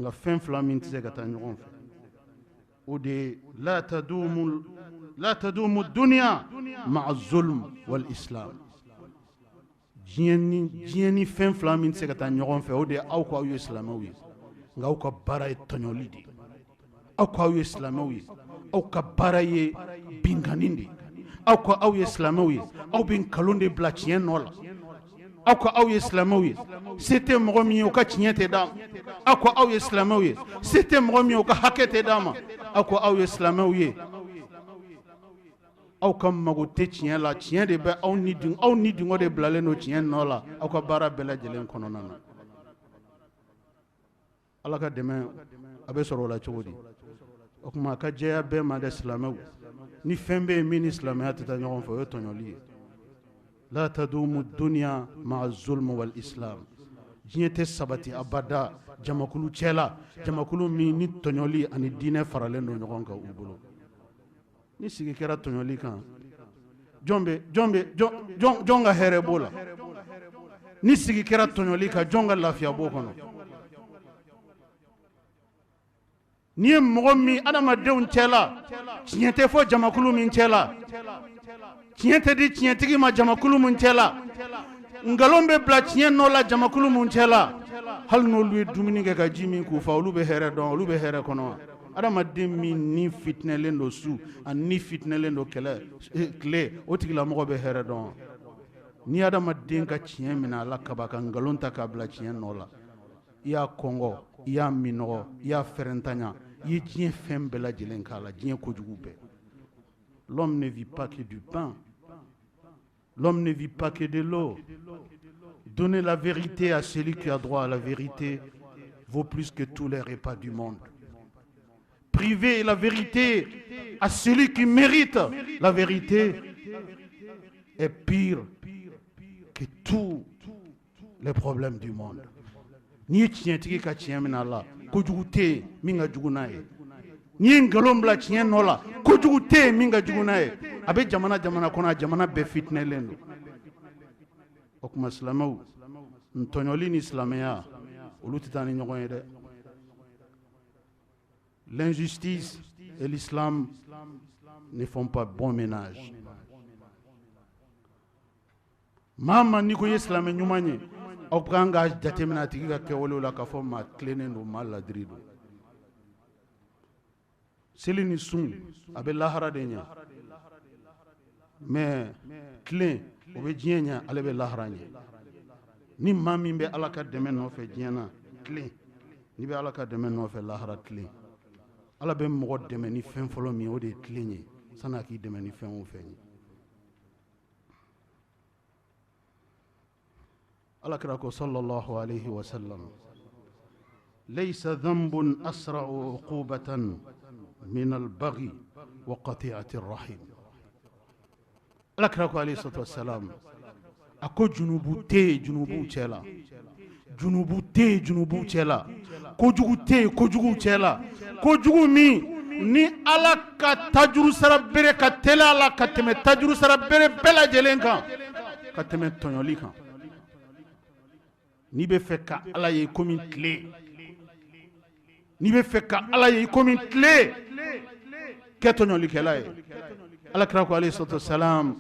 nka fɛn fila min tɛ se ka taa ɲɔgɔn fɛ o de ye la tadumu duniya ma'a zulm wal islam diɲɛ ni fɛn fila min tɛ se ka taa ɲɔgɔn fɛ o de ye aw ko aw ye silamɛw ye nka aw ka baara ye tɔɲɔli de ye aw ko aw ye silamɛw ye aw ka baara ye binkani de ye aw ko aw ye silamɛw ye aw bɛ nkalon de bila tiɲɛ nɔ la aw ko aw ye silamɛw ye se tɛ mɔgɔ min ye o ka tiɲɛ tɛ d'a ma aw ko aw ye silamɛw ye se tɛ mɔgɔ min ye o ka hakɛ tɛ d'a ma aw ko aw ye silamɛw ye aw ka mago tɛ tiɲɛ la tiɲɛ de bɛ aw ni dingɔ de bilalen don tiɲɛ nɔ la aw ka baara bɛɛ lajɛlen kɔnɔna na ala ka dɛmɛ a bɛ sɔrɔ o la cogo di o tuma a ka jɛya bɛɛ ma dɛ silamɛw ni fɛn bɛ yen min ni silamɛya tɛ taa ɲɔgɔn fɛ o ye tɔɲɔli ye la tadumu duniya ma'a zulm wal islam diɲɛ tɛ sabati abada jamakulu cɛla jamakulu min ni tɔɲɔli ani diinɛ faralen don ɲɔgɔn kan u bolo ni sigi kɛra tɔɲɔli kan jɔn ka hɛrɛ b'o la ni sigi kɛra tɔɲɔli kan jɔn ka lafiya b'o kɔnɔ n'i ye mɔgɔ min adamadenw cɛla tiɲɛ tɛ fɔ jamakulu min cɛla tiɲɛ tɛ di tiɲɛtigi ma jamakulu min cɛla nkalon bɛ bila tiɲɛ nɔ la jamakulu min cɛla hali n'olu ye dumuni kɛ ka ji min k'u fa olu bɛ hɛrɛ dɔn olu bɛ hɛrɛ kɔnɔ wa adamaden min ni fitinɛlen don su ani ni fitinɛlen don tile o tigilamɔgɔ bɛ hɛrɛ dɔn wa ni adamaden ka tiɲɛ minɛ ala kaba ka nkalon ta k'a bila tiɲɛ nɔ la i y'a kɔngɔ i y'a minɔgɔ i y'a fɛrɛntanya i ye diɲɛ fɛn bɛɛ lajɛlen k'a la diɲɛ kojugu bɛɛ l'homme ne vit pas que du pain l'homme ne vit pas que de l'eau donner la vérité à celui qui a droit à la vérité vaut plus que tous les repas du monde priver la vérité à celui qui mérite la vérité est pire que tous les problèmes du monde n'i ye tiɲɛtigi ka tiɲɛ minɛ a la kojugu tɛ yen min ka jugu n'a ye n'i ye nkalon bila tiɲɛ nɔ la kojugu tɛ yen min ka jugu n'a ye a bɛ jamana kɔnɔ a jamana bɛɛ fitinɛlen don o tuma silamɛw ntɔɲɔli ni silamɛya olu tɛ taa ni ɲɔgɔn ye dɛ l'injustice et l'islam ne font pas bon ménage maa ma n'i ko i ye silamɛ ɲuman ye aw kan ka jateminɛ a tigi ka kɛwalew la k'a fɔ maa tilennen don maa ladiri don seli ni sun a bɛ lahara de ɲɛ mais tilen o bɛ diɲɛ ɲɛ ale bɛ lahara ɲɛ ni maa min bɛ ala ka dɛmɛ nɔfɛ diɲɛ na tilen n'i bɛ ala ka dɛmɛ nɔfɛ lahara tilen ala bɛ mɔgɔ dɛmɛ ni fɛn fɔlɔ min ye o de ye tilen ye san'a k'i dɛmɛ ni fɛn o fɛn ye ala kira ko sallallahu alayhi wa sallam laysa dhanbun asra'u uqubatan min al-baghi wa qati'ati ar-rahim ala kira ko alayhi salatu wassalam a ko junubu tɛ junubu cɛla junubu tɛ junubu cɛla kojugu tɛ kojugu cɛla kojugu min ni ala ka tajuru sara bere ka tɛlɛ ala ka tɛmɛ tajuru sara bere bɛɛ lajɛlen kan ka tɛmɛ tɔɲɔli kan n'i bɛ fɛ ka ala ye komi tile n'i bɛ fɛ ka ala ye komi tile kɛ tɔɲɔlikɛla ye ala kira ko alayhi salatu wasalam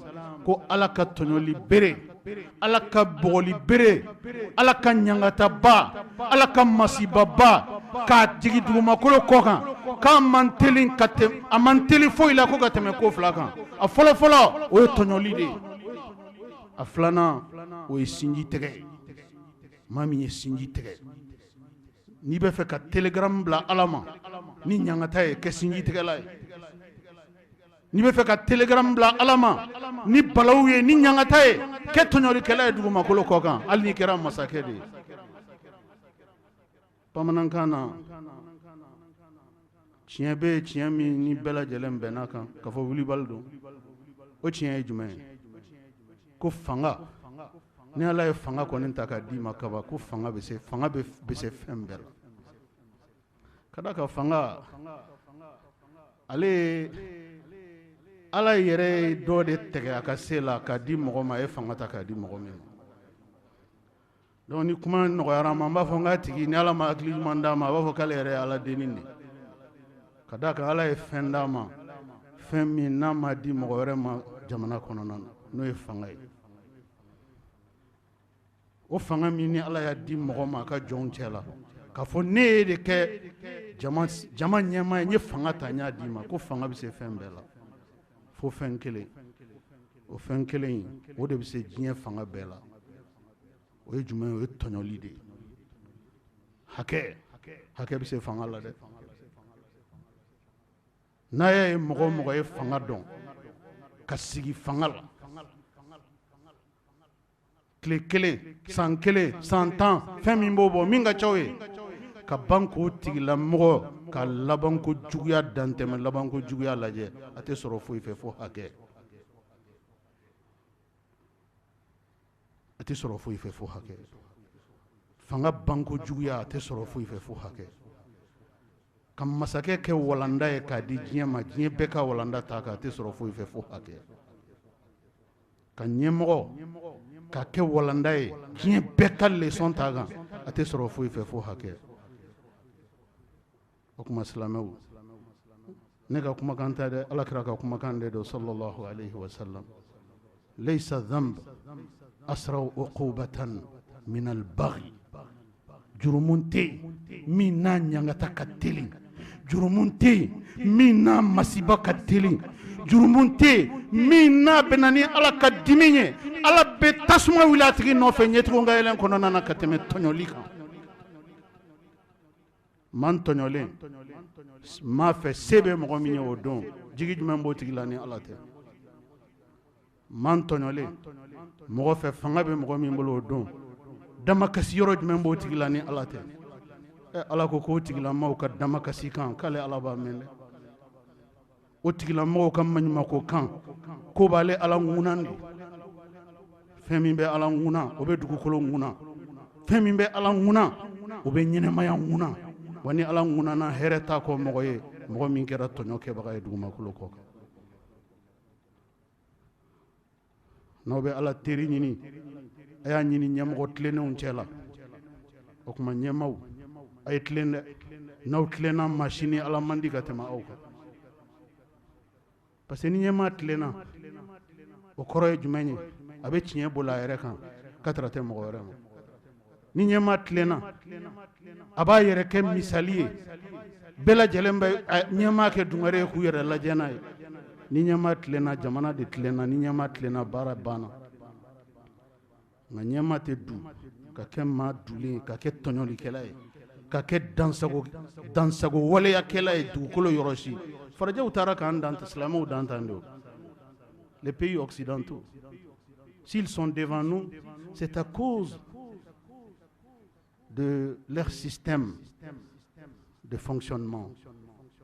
ko ala ka tɔɲɔli bere ala ka bɔgɔli bere ala ka ɲangataba ala ka masibaba k'a jigi dugumakolo kɔ kan k'a man teli a man teli foyi la ko ka tɛmɛ ko fila kan a fɔlɔfɔlɔ o ye tɔɲɔli de ye a filanan o ye sinji tigɛ ye maa min ye sinji tigɛ n'i bɛ fɛ ka telegram bila ala ma ni ɲangata ye kɛ sinji tigɛla ye n'i bɛ fɛ ka telegram bila ala ma ni balawu ye ni ɲangata ye kɛ tɔɲɔlikɛla ye dugumakolo kɔ kan hali n'i kɛra masakɛ de ye bamanankan na tiɲɛ bɛ yen tiɲɛ min ni bɛɛ lajɛlen bɛnna kan ka fɔ wulibali don o tiɲɛ ye jumɛn ye ko fanga ni Ala ye fanga kɔni ta k'a d'i ma kaban ko fanga bɛ se fɛn bɛɛ la ka d'a kan fanga ale Ala yɛrɛ ye dɔ de tigɛ a ka se la k'a di mɔgɔ ma a ye fanga ta k'a di mɔgɔ min ma donc ni kuma nɔgɔyara ma n b'a fɔ n k'a tigi ni Ala ma hakili ɲuman d'a ma a b'a fɔ k'ale yɛrɛ ye Ala denni de ka d'a kan Ala ye fɛn d'a ma fɛn min n'a ma di mɔgɔ wɛrɛ ma jamana kɔnɔna na n'o ye fanga ye o fanga min ni Ala y'a di mɔgɔ ma a ka jɔnw cɛ la k'a fɔ ne ye de kɛ jama ɲɛmaa ye n ye fanga ta n y'a d'i ma ko fanga bɛ se fɛn bɛɛ la fo fɛn kelen o fɛn kelen in o de bɛ se diɲɛ fanga bɛɛ la o ye jumɛn ye o ye tɔɲɔli de ye hakɛ bɛ se fanga la dɛ n'a y'a ye mɔgɔ o mɔgɔ ye fanga dɔn ka sigi fanga la tile kelen san kelen san 10 fɛn min b'o bɔ min ka caw ye ka ban k'o tigilamɔgɔ ka labanko juguya dantɛmɛ labanko juguya lajɛ a tɛ sɔrɔ foyi fɛ fo hakɛ a tɛ sɔrɔ foyi fɛ fo hakɛ fanga banko juguya a tɛ sɔrɔ foyi fɛ fo hakɛ ka masakɛ kɛ walanda ye k'a di diɲɛ ma diɲɛ bɛɛ ka walanda ta k'a tɛ sɔrɔ foyi fɛ fo hakɛ ka ɲɛmɔgɔ ka kɛ walanda ye diɲɛ bɛɛ ka leçon ta kan a tɛ sɔrɔ foyi fɛ fo hakɛ o kuma silamɛw ne ka kumakan tɛ dɛ Alakira ka kumakan de don sallallahu alayhi wa sallam laysa dhanb asra'u uqubatan min al-baghi jurumun tɛ yen min n'a ɲangata ka teli jurumun tɛ yen min n'a masiba ka teli jurumun tɛ yen min n'a bɛ na ni Ala ka dimi ye Ala bɛ tasuma wuli a tigi nɔfɛ ɲɛtigiw ka yɛlɛ kɔnɔna na ka tɛmɛ tɔɲɔli kan man tɔɲɔlen m'a fɛ se bɛ mɔgɔ min ye o don jigi jumɛn b'o tigi la ni Ala tɛ man tɔɲɔlen mɔgɔ fɛ fanga bɛ mɔgɔ min bolo o don damakasi yɔrɔ jumɛn b'o tigi la ni Ala tɛ Ala ko k'o tigilamɔgɔw ka damakasi kan k'ale Ala b'a mɛn dɛ o tigilamɔgɔw ka maɲumako kan ko b'ale Ala ŋunan de fɛn min bɛ Ala ŋunan o bɛ dugukolo ŋunan fɛn min bɛ Ala ŋunan o bɛ ɲɛnɛmaya ŋunan wa ni Ala ŋunana hɛrɛ t'a kɔ mɔgɔ ye mɔgɔ min kɛra tɔɲɔ kɛbaga ye dugumakolo kɔ kan n'aw bɛ Ala teri ɲini a y'a ɲini ɲɛmɔgɔ tilennenw cɛ la o kuma ɲɛmaw a ye tilen dɛ n'aw tilenna maa si ni Ala man di ka tɛmɛ aw kan parce que ni ɲɛmaa tilenna o kɔrɔ ye jumɛn ye a bɛ tiɲɛ boli a yɛrɛ kan ka tɛrɛ tɛ mɔgɔ wɛrɛ ma ni ɲɛmaa tilenna a b'a yɛrɛ kɛ misali ye bɛɛ lajɛlen bɛ ɲɛmaa kɛ dungare ye k'u yɛrɛ lajɛ n'a ye ni ɲɛmaa tilenna jamana de tilenna ni ɲɛmaa tilenna baara banna nka ɲɛmaa tɛ du ka kɛ maa dulen ka kɛ tɔɲɔlikɛla ye ka kɛ dansago waleyakɛla ye dugukolo yɔrɔ si farajɛw taara k'an dan silamɛw dan tan de les pays occidentaux s'ils sont devant nous c'est à cause de leur système de fonctionnement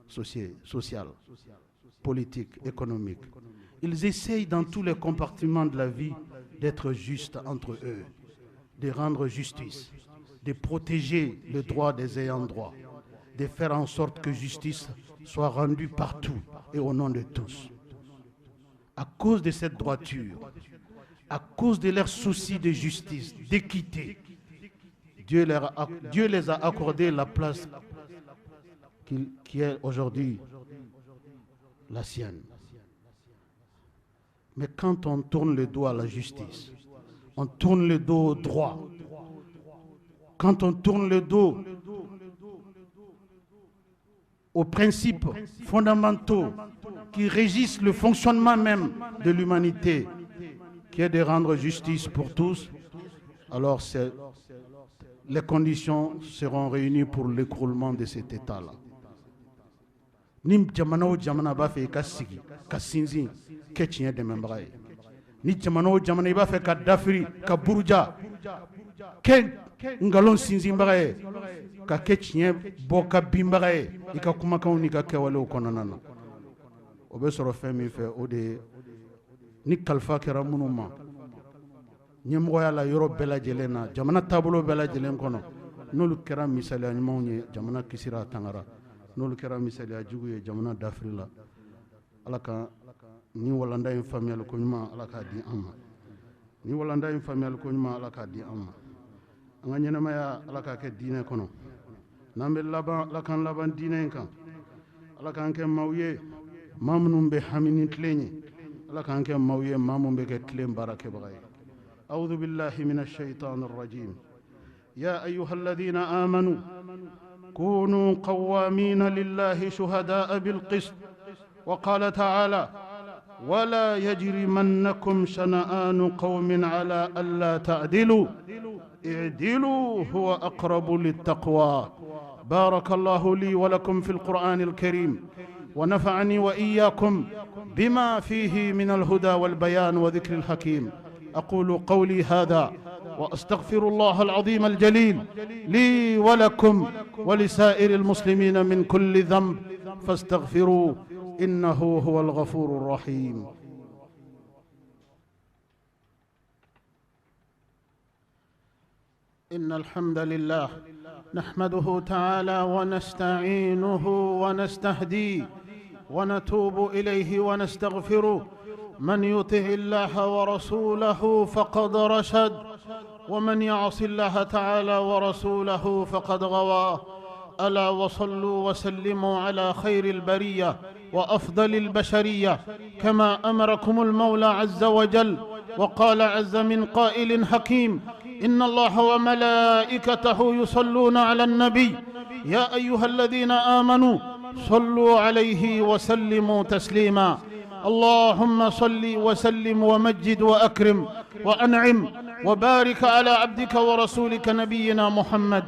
social, politique, économique. Ils essayent dans tous les compartiments de la vie d'être justes entre eux, de rendre justice, de protéger le droit des ayants droit, de faire en sorte que justice soit rendue partout et au nom de tous. À cause de cette droiture, à cause de leur souci de justice, d'équité, Dieu les a accordé la place qui est aujourd'hui la sienne. Mais quand on tourne le dos à la justice, on tourne le dos au droit, quand on tourne le dos aux principes fondamentaux qui régissent le fonctionnement même de l'humanité, qui est de rendre justice pour tous, alors les conditions seront réunies pour l'écroulement de cet état-là. Ni jamana o jamana b'a fɛ ka sigi ka sinsin kɛ tiɲɛ dɛmɛbaga ye ni jamana o jamana i b'a fɛ ka dafiri ka buruja ken ngalon sinzimbaga ye ka ke tiɲɛ bɔ ka binbaga ye i ka kumakanw ni ka kɛwalew kɔnɔna na o bɛ sɔrɔ fɛn min fɛ o de ye ni kalifa kɛra minnu ma ɲɛmɔgɔya la yɔrɔ bɛɛ lajɛlen na jamana taabolo bɛɛ lajɛlen kɔnɔ n'olu kɛra misaliya ɲumanw ye jamana kisira tangara n'olu kɛra misaliya jugu ye jamana dafirila ala ka ni walanda in faamuyali ko ɲuman ala k'a di an ma ni walanda in faamuyali ko ɲuman ala k'a di an ma an ka ɲɛnamaya ala k'a kɛ diinɛ kɔnɔ n'an bɛ laban ala k'an laban diinɛ in kan ala k'an kɛ maaw ye maa minnu bɛ hami ni tilen ye ala k'an kɛ maaw ye maa minnu bɛ kɛ tilen baara kɛbaga ye أعوذ بالله من الشيطان الرجيم يا أيها الذين آمنوا كونوا قوامين لله شهداء بالقسط وقال تعالى ولا يجرمنكم شنآن قوم على ألا تعدلوا اعدلوا هو أقرب للتقوى بارك الله لي ولكم في القرآن الكريم ونفعني وإياكم بما فيه من الهدى والبيان وذكر الحكيم أقول قولي هذا وأستغفر الله العظيم الجليل لي ولكم ولسائر المسلمين من كل ذنب فاستغفروه إنه هو الغفور الرحيم إن الحمد لله نحمده تعالى ونستعينه ونستهديه ونتوب إليه ونستغفره من يطع الله ورسوله فقد رشد ومن يعص الله تعالى ورسوله فقد غوى ألا وصلوا وسلموا على خير البرية وأفضل البشرية كما أمركم المولى عز وجل وقال عز من قائل حكيم إن الله وملائكته يصلون على النبي يا أيها الذين آمنوا صلوا عليه وسلموا تسليما اللهم صل وسلم ومجد وأكرم وأنعم وبارك على عبدك ورسولك نبينا محمد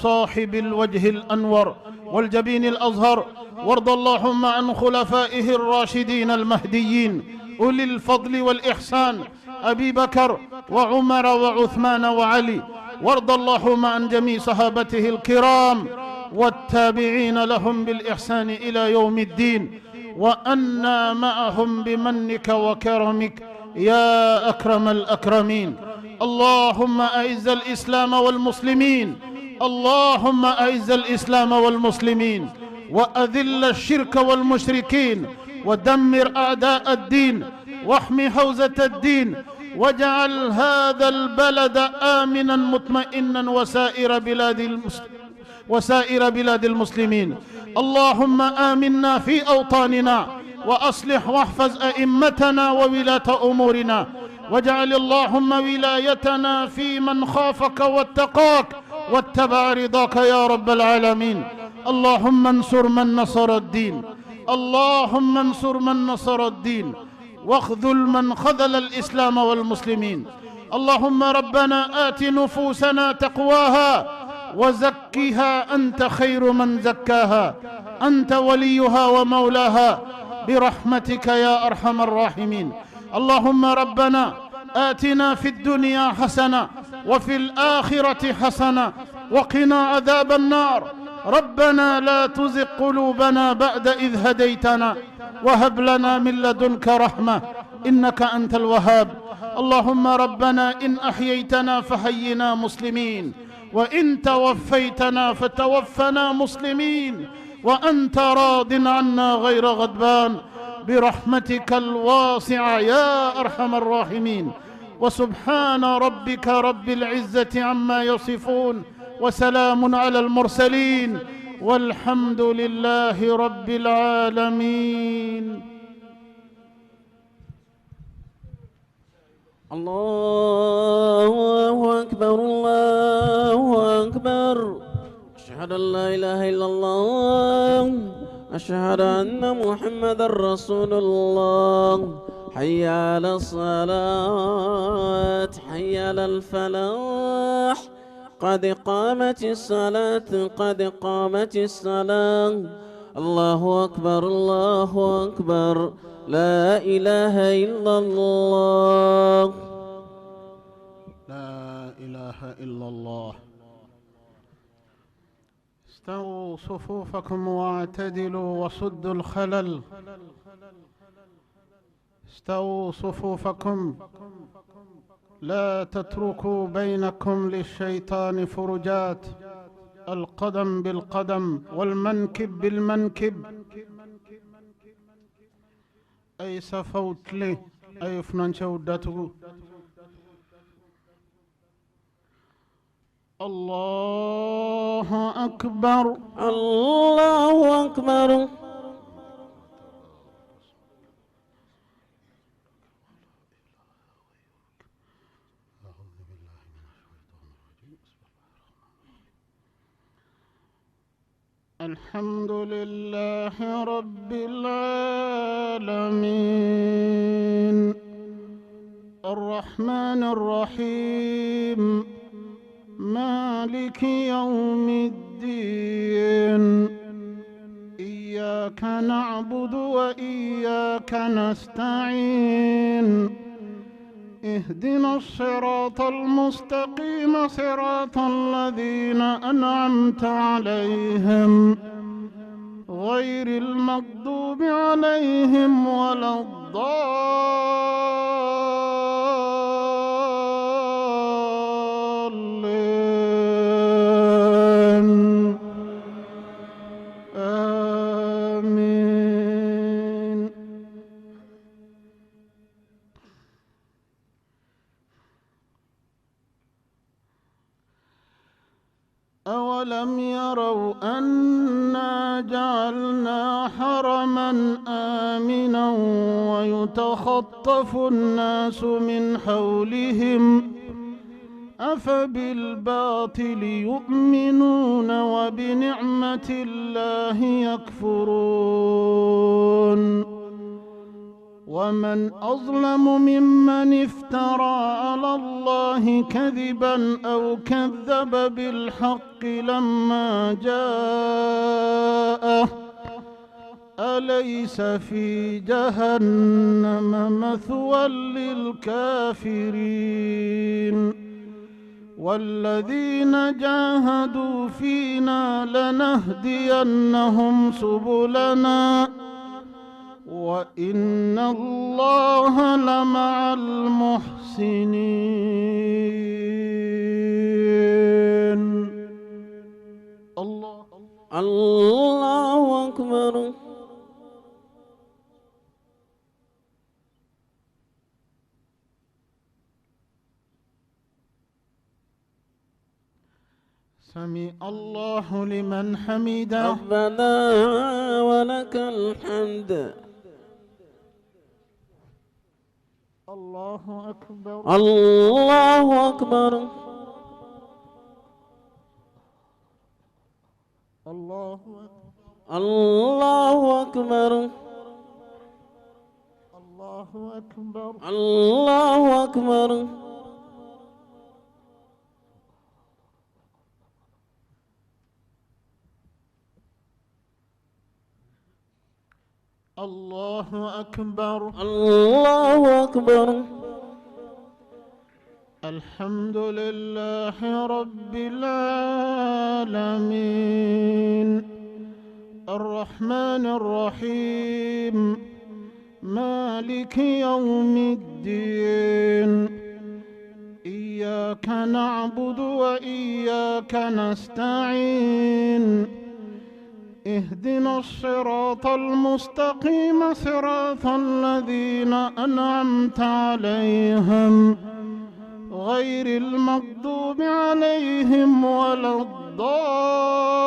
صاحب الوجه الأنور والجبين الأزهر وارض اللهم عن خلفائه الراشدين المهديين أولي الفضل والإحسان أبي بكر وعمر وعثمان وعلي وارض اللهم عن جميع صحابته الكرام والتابعين لهم بالإحسان إلى يوم الدين وأنا معهم بمنك وكرمك يا أكرم الأكرمين اللهم أعز الإسلام والمسلمين اللهم أعز الإسلام والمسلمين وأذل الشرك والمشركين ودمر أعداء الدين واحمي حوزة الدين واجعل هذا البلد آمنا مطمئنا وسائر بلاد المسلمين اللهم آمنا في أوطاننا وأصلح واحفظ أئمتنا وولاة أمورنا واجعل اللهم ولايتنا في من خافك واتقاك واتبع رضاك يا رب العالمين اللهم انصر من نصر الدين اللهم انصر من نصر الدين واخذل من خذل الإسلام والمسلمين اللهم ربنا آت نفوسنا تقواها وزكها أنت خير من زكاها أنت وليها ومولاها برحمتك يا أرحم الراحمين اللهم ربنا آتنا في الدنيا حسنة وفي الآخرة حسنة وقنا عذاب النار ربنا لا تزغ قلوبنا بعد إذ هديتنا وهب لنا من لدنك رحمة إنك أنت الوهاب اللهم ربنا إن أحييتنا فحينا مسلمين وإن توفيتنا فتوفنا مسلمين وأنت راض عنا غير غضبان برحمتك الواسعة يا أرحم الراحمين وسبحان ربك رب العزة عما يصفون وسلام على المرسلين والحمد لله رب العالمين الله أكبر الله أكبر أشهد أن لا إله إلا الله أشهد أن محمد رسول الله حي على الصلاة حي على الفلاح قد قامت الصلاة قد قامت الصلاة الله أكبر الله أكبر لا إله إلا الله لا إله إلا إلا الله. استووا صفوفكم واعتدلوا وسدوا الخلل. استووا صفوفكم، لا تتركوا بينكم للشيطان فرجات. القدم بالقدم والمنكب بالمنكب. أي سفوت لي أي فنان شودته. الله أكبر الله أكبر. الحمد لله رب العالمين الرحمن الرحيم مالك يوم الدين. إياك نعبد وإياك نستعين. اهدنا الصراط المستقيم صراط الذين أنعمت عليهم غير المغضوب عليهم ولا الضالين. آمين. أولم يروا أنا جعلنا حرما آمنا ويتخطف الناس من حولهم أفبالباطل يؤمنون وبنعمة الله يكفرون. ومن أظلم ممن افترى على الله كذبا أو كذب بالحق لما جاءه أليس في جهنم مثوى للكافرين. والذين جاهدوا فينا لنهدينهم سبلنا وإن الله لمع المحسنين. الله أكبر. سمع الله لمن حمده. ربنا ولك الحمد. الله أكبر. الله أكبر. الله أكبر. الله أكبر. الله أكبر. الله أكبر. الله أكبر. الله أكبر. الحمد لله رب العالمين الرحمن الرحيم مالك يوم الدين. إياك نعبد وإياك نستعين. اهدنا الصراط المستقيم صراط الذين أنعمت عليهم غير المغضوب عليهم ولا الضالين.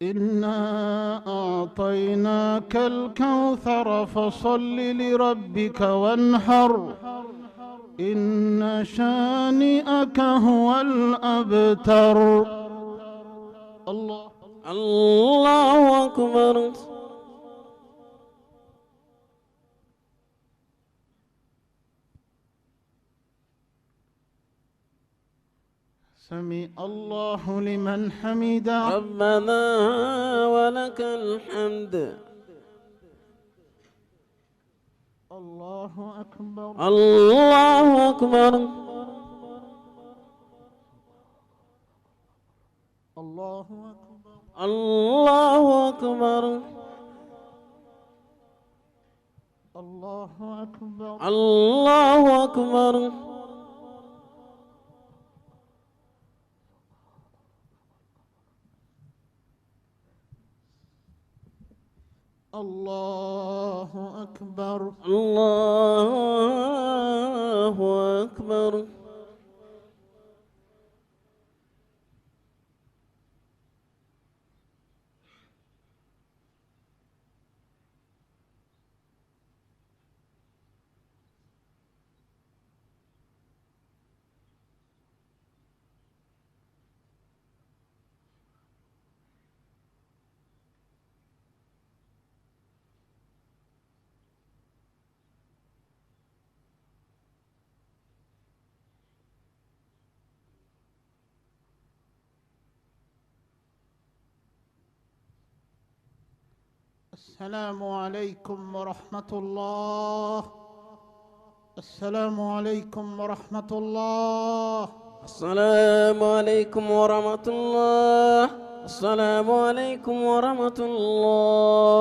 إنا أعطيناك الكوثر فصل لربك وانحر إن شانئك هو الأبتر. الله أكبر. سمع الله لمن حمده ربنا ولك الحمد الله أكبر الله أكبر الله أكبر الله أكبر الله أكبر الله أكبر الله أكبر الله أكبر السلام عليكم ورحمة الله السلام عليكم ورحمة الله السلام عليكم ورحمة الله السلام عليكم ورحمة الله